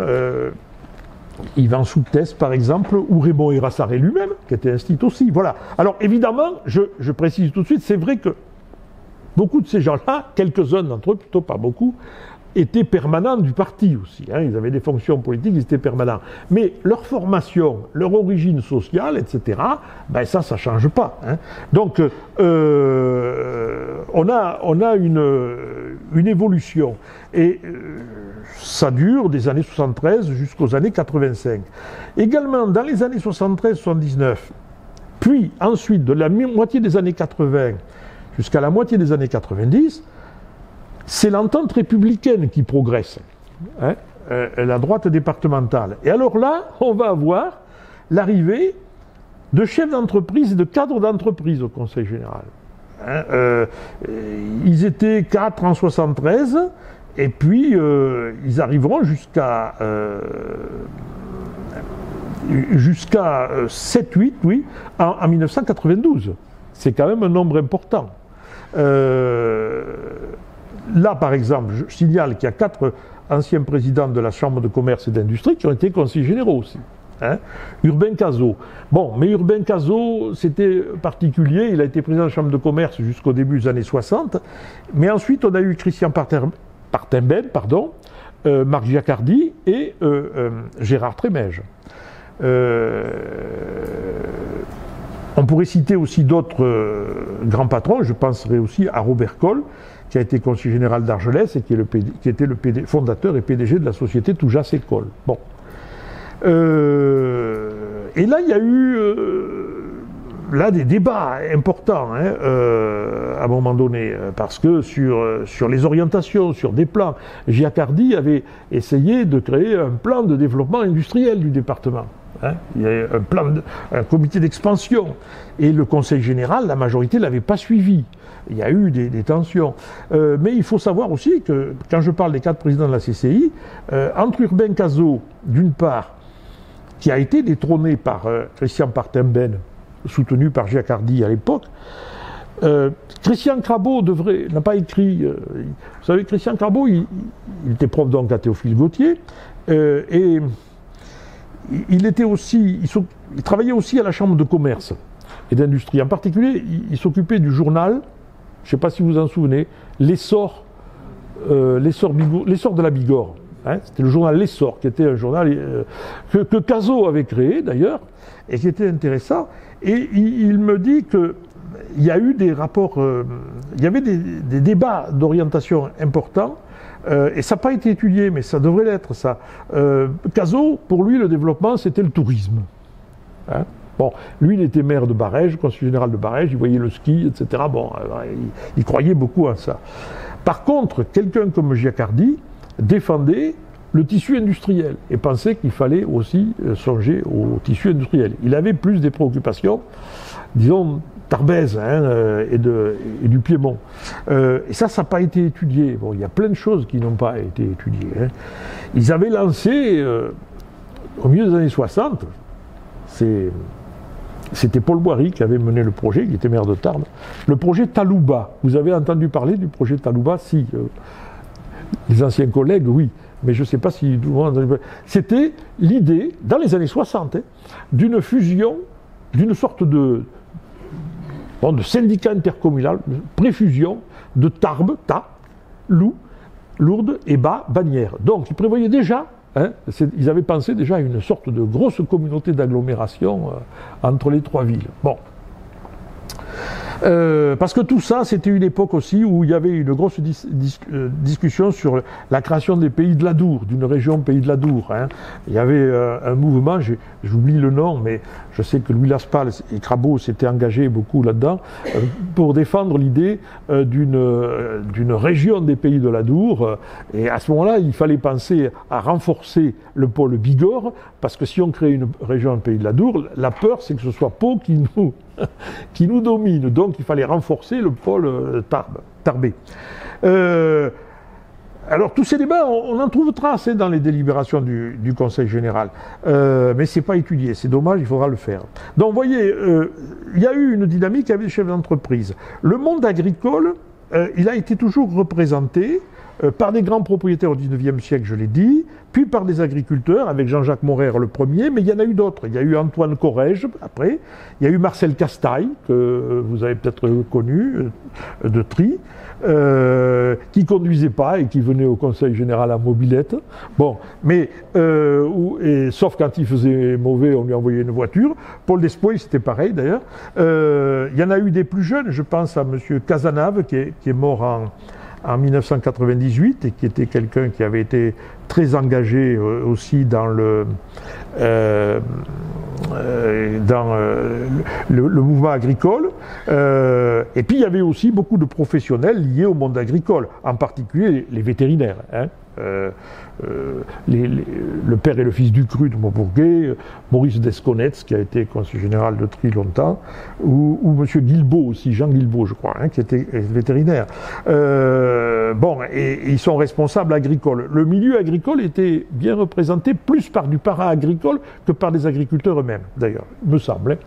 Speaker 1: Yvan Soutès par exemple, ou Raymond Erassaré lui-même, qui était institut aussi. Voilà. Alors évidemment, je précise tout de suite, c'est vrai que beaucoup de ces gens-là, quelques-uns d'entre eux, plutôt pas beaucoup, étaient permanents du parti aussi. Hein, ils avaient des fonctions politiques, ils étaient permanents. Mais leur formation, leur origine sociale, etc., ben ça ne change pas. Hein. Donc, on a une évolution. Et ça dure des années 73 jusqu'aux années 85. Également, dans les années 73-79, puis ensuite, de la moitié des années 80 jusqu'à la moitié des années 90, c'est l'entente républicaine qui progresse, hein, la droite départementale. Et alors là, on va avoir l'arrivée de chefs d'entreprise et de cadres d'entreprise au Conseil général. Hein, ils étaient 4 en 73, et puis ils arriveront jusqu'à 7-8, oui, en 1992. C'est quand même un nombre important. Là, par exemple, je signale qu'il y a 4 anciens présidents de la Chambre de commerce et d'industrie qui ont été conseillers généraux aussi. Hein. Urbain Cazot. Bon, mais Urbain Cazot, c'était particulier. Il a été président de la Chambre de commerce jusqu'au début des années 60. Mais ensuite, on a eu Christian Partenben, Marc Giacardi et Gérard Trémège. On pourrait citer aussi d'autres grands patrons. Je penserai aussi à Robert Coll, qui a été conseiller général d'Argelès et qui était le fondateur et PDG de la société Toujas et Coll. Bon. Et là, il y a eu des débats importants, hein, à un moment donné, parce que sur les orientations, sur des plans, Giacardi avait essayé de créer un plan de développement industriel du département. Hein. Il y a un comité d'expansion. Et le Conseil général, la majorité ne l'avait pas suivi. Il y a eu des tensions. Mais il faut savoir aussi que, quand je parle des 4 présidents de la CCI, entre Urbain Cazot, d'une part, qui a été détrôné par Christian Partenben, soutenu par Giacardi à l'époque, Christian Crabeau n'a pas écrit... vous savez, Christian Crabeau, il était prof donc à Théophile Gautier, et il travaillait aussi à la Chambre de commerce et d'industrie. En particulier, il s'occupait du journal, je ne sais pas si vous vous en souvenez, l'essor de la Bigorre. Hein, c'était le journal L'Essor, qui était un journal que Cazot avait créé d'ailleurs, et qui était intéressant. Et il me dit qu'il y a eu des rapports, il y avait des débats d'orientation importants, et ça n'a pas été étudié, mais ça devrait l'être, ça. Cazot, pour lui, le développement, c'était le tourisme. Hein. Bon, lui, il était maire de Barège, conseiller général de Barège, il voyait le ski, etc. Bon, il croyait beaucoup à ça. Par contre, quelqu'un comme Giacardi défendait le tissu industriel et pensait qu'il fallait aussi songer au tissu industriel. Il avait plus des préoccupations, disons, Tarbèze, hein, et du Piémont. Et ça n'a pas été étudié. Bon, il y a plein de choses qui n'ont pas été étudiées. Hein. Ils avaient lancé, au milieu des années 60, c'était Paul Boiry qui avait mené le projet, qui était maire de Tarbes, le projet Talouba. Vous avez entendu parler du projet Talouba? Si. Les anciens collègues, oui. Mais je ne sais pas si... C'était l'idée, dans les années 60, hein, d'une fusion, d'une sorte de syndicat intercommunal, de préfusion de Tarbes, Lourdes et Bagnères. Donc, ils prévoyaient déjà, hein, ils avaient pensé déjà à une sorte de grosse communauté d'agglomération entre les 3 villes. Bon. Parce que tout ça, c'était une époque aussi où il y avait une grosse discussion sur la création des pays de l'Adour, d'une région pays de l'Adour. Hein. Il y avait un mouvement, j'oublie le nom, mais je sais que Louis Laspal et Crabeau s'étaient engagés beaucoup là-dedans, pour défendre l'idée d'une région des pays de l'Adour. Et à ce moment-là, il fallait penser à renforcer le pôle Bigorre, parce que si on crée une région pays de l'Adour, la peur c'est que ce soit Pau qui nous domine. Donc il fallait renforcer le pôle tarbais. Alors tous ces débats, on en trouve trace, hein, dans les délibérations du Conseil général. Mais ce n'est pas étudié, c'est dommage, il faudra le faire. Donc vous voyez, il y a eu une dynamique avec les chefs d'entreprise. Le monde agricole, il a été toujours représenté par des grands propriétaires au XIXe siècle, je l'ai dit, puis par des agriculteurs, avec Jean-Jacques Morer le premier, mais il y en a eu d'autres. Il y a eu Antoine Corrège, après, il y a eu Marcel Castaille, que vous avez peut-être connu, de Trie, qui ne conduisait pas et qui venait au conseil général en mobilette. Bon, mais, sauf quand il faisait mauvais, on lui envoyait une voiture. Paul Despois, c'était pareil d'ailleurs. Il y en a eu des plus jeunes, je pense à M. Cazenave, qui est mort en 1998 et qui était quelqu'un qui avait été très engagé aussi dans le mouvement agricole. Et puis il y avait aussi beaucoup de professionnels liés au monde agricole, en particulier les vétérinaires. Hein. Le père et le fils du cru de Maubourguet, Maurice Desconetz, qui a été conseiller général de Tri longtemps, ou M. Guilbault aussi, Jean Guilbault, je crois, hein, qui était vétérinaire. Bon, et ils sont responsables agricoles. Le milieu agricole était bien représenté plus par du para-agricole que par les agriculteurs eux-mêmes, d'ailleurs, me semble,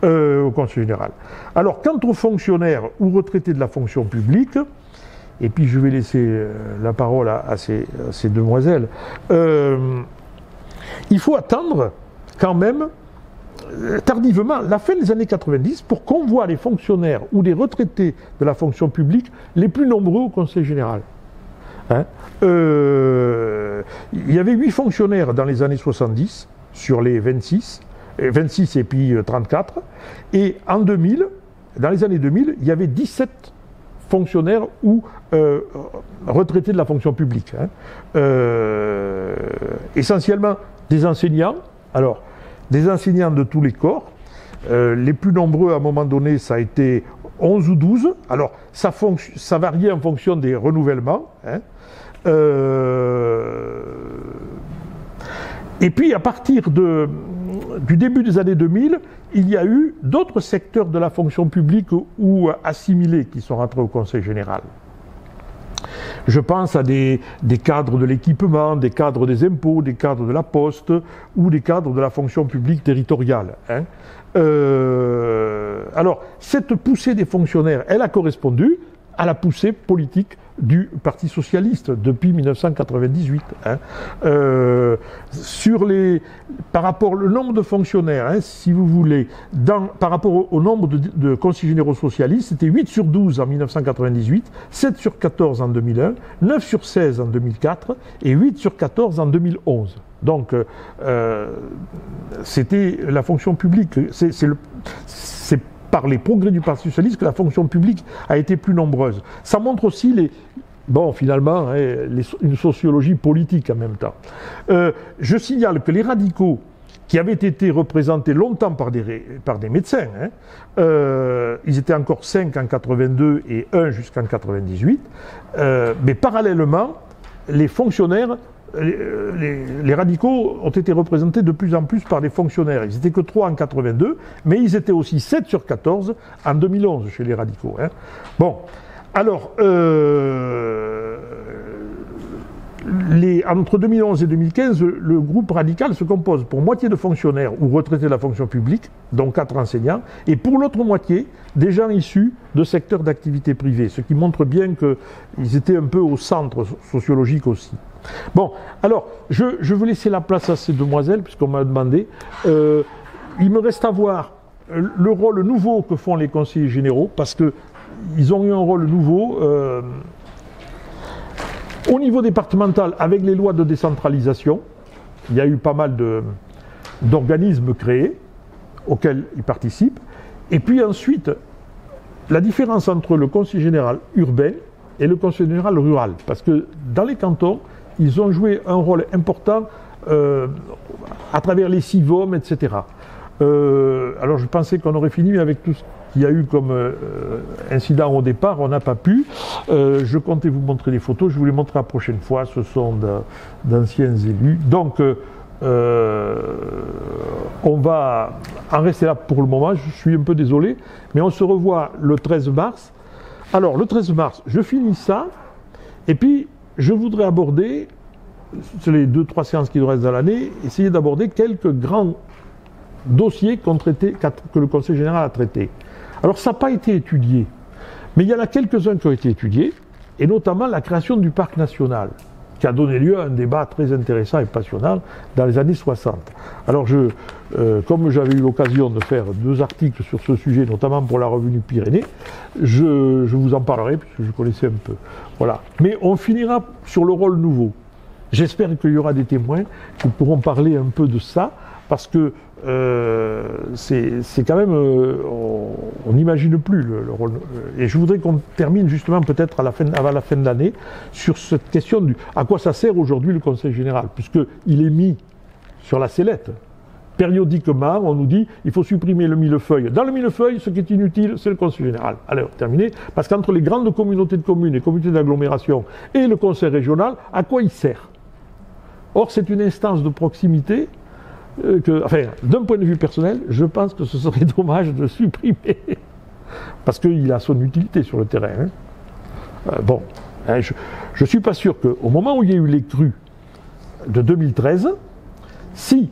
Speaker 1: hein, au conseil général. Alors, quant aux fonctionnaires ou retraités de la fonction publique, et puis je vais laisser la parole à ces demoiselles. Il faut attendre quand même tardivement la fin des années 90 pour qu'on voit les fonctionnaires ou les retraités de la fonction publique les plus nombreux au Conseil général. Hein, il y avait 8 fonctionnaires dans les années 70 sur les 26 et puis 34, et en 2000, dans les années 2000, il y avait 17 fonctionnaires ou retraités de la fonction publique. Hein. Essentiellement des enseignants, alors des enseignants de tous les corps. Les plus nombreux à un moment donné, ça a été 11 ou 12. Alors ça variait en fonction des renouvellements. Hein. Et puis à partir du début des années 2000, il y a eu d'autres secteurs de la fonction publique ou assimilés qui sont rentrés au Conseil général. Je pense à des cadres de l'équipement, des cadres des impôts, des cadres de la poste ou des cadres de la fonction publique territoriale. Hein. Alors, cette poussée des fonctionnaires, elle a correspondu à la poussée politique du Parti socialiste depuis 1998. Hein. Par rapport au nombre de fonctionnaires, hein, si vous voulez, par rapport au nombre de conseillers généraux socialistes, c'était 8 sur 12 en 1998, 7 sur 14 en 2001, 9 sur 16 en 2004 et 8 sur 14 en 2011. Donc, c'était la fonction publique. C'est par les progrès du Parti socialiste que la fonction publique a été plus nombreuse. Ça montre aussi finalement, une sociologie politique en même temps. Je signale que les radicaux, qui avaient été représentés longtemps par des médecins, hein, ils étaient encore 5 en 82 et 1 jusqu'en 98, mais parallèlement, les fonctionnaires, les radicaux ont été représentés de plus en plus par des fonctionnaires. Ils n'étaient que 3 en 82, mais ils étaient aussi 7 sur 14 en 2011 chez les radicaux. Hein. Bon, alors, entre 2011 et 2015, le groupe radical se compose pour moitié de fonctionnaires ou retraités de la fonction publique, dont 4 enseignants, et pour l'autre moitié, des gens issus de secteurs d'activité privée, ce qui montre bien qu'ils étaient un peu au centre sociologique aussi. Bon, alors, je veux laisser la place à ces demoiselles, puisqu'on m'a demandé. Il me reste à voir le rôle nouveau que font les conseillers généraux, parce qu'ils ont eu un rôle nouveau au niveau départemental avec les lois de décentralisation. Il y a eu pas mal d'organismes créés auxquels ils participent. Et puis ensuite, la différence entre le conseil général urbain et le conseil général rural. Parce que dans les cantons, ils ont joué un rôle important à travers les CIVOM, etc. Alors je pensais qu'on aurait fini avec tout ce qu'il y a eu comme incident au départ, on n'a pas pu. Je comptais vous montrer les photos, je vous les montrerai la prochaine fois, ce sont d'anciens élus. Donc on va en rester là pour le moment, je suis un peu désolé, mais on se revoit le 13 mars. Alors le 13 mars, je finis ça, et puis je voudrais aborder, sur les 2-3 séances qui nous restent dans l'année, essayer d'aborder quelques grands dossiers que le Conseil général a traités. Alors ça n'a pas été étudié, mais il y en a quelques-uns qui ont été étudiés, et notamment la création du parc national. qui a donné lieu à un débat très intéressant et passionnant dans les années 60. Alors, comme j'avais eu l'occasion de faire 2 articles sur ce sujet, notamment pour la revue Pyrénées, je vous en parlerai, puisque je connaissais un peu. Voilà. Mais on finira sur le rôle nouveau. J'espère qu'il y aura des témoins qui pourront parler un peu de ça, parce que c'est quand même, on n'imagine plus le rôle. Et je voudrais qu'on termine justement peut-être avant la fin de l'année sur cette question à quoi ça sert aujourd'hui le Conseil général, puisqu'il est mis sur la sellette. Périodiquement, on nous dit il faut supprimer le millefeuille. Dans le millefeuille, ce qui est inutile, c'est le Conseil général. Alors, terminé, parce qu'entre les grandes communautés de communes et communautés d'agglomération et le Conseil régional, à quoi il sert? Or, c'est une instance de proximité d'un point de vue personnel, je pense que ce serait dommage de supprimer, parce qu'il a son utilité sur le terrain. Je ne suis pas sûr qu'au moment où il y a eu les crues de 2013, si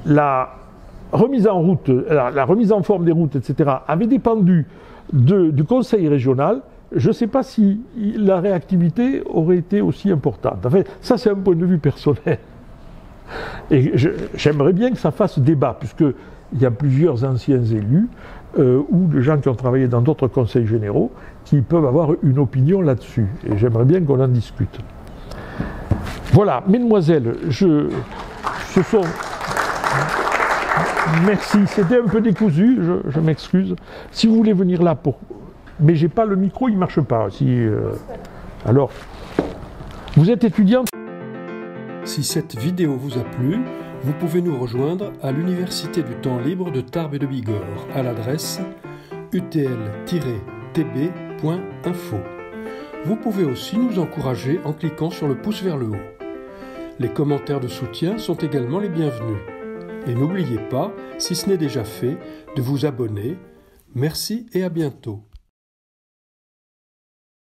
Speaker 1: la remise en route, la remise en forme des routes, etc., avait dépendu du Conseil régional, je ne sais pas si la réactivité aurait été aussi importante. Enfin, ça, c'est un point de vue personnel. Et j'aimerais bien que ça fasse débat, puisqu'il y a plusieurs anciens élus ou des gens qui ont travaillé dans d'autres conseils généraux qui peuvent avoir une opinion là-dessus. Et j'aimerais bien qu'on en discute. Voilà, mesdemoiselles, merci, c'était un peu décousu, je m'excuse. Si vous voulez venir là mais j'ai pas le micro, il ne marche pas. Alors, vous êtes étudiante?
Speaker 5: Si cette vidéo vous a plu, vous pouvez nous rejoindre à l'Université du temps libre de Tarbes et de Bigorre à l'adresse utl-tb.info. Vous pouvez aussi nous encourager en cliquant sur le pouce vers le haut. Les commentaires de soutien sont également les bienvenus. Et n'oubliez pas, si ce n'est déjà fait, de vous abonner. Merci et à bientôt.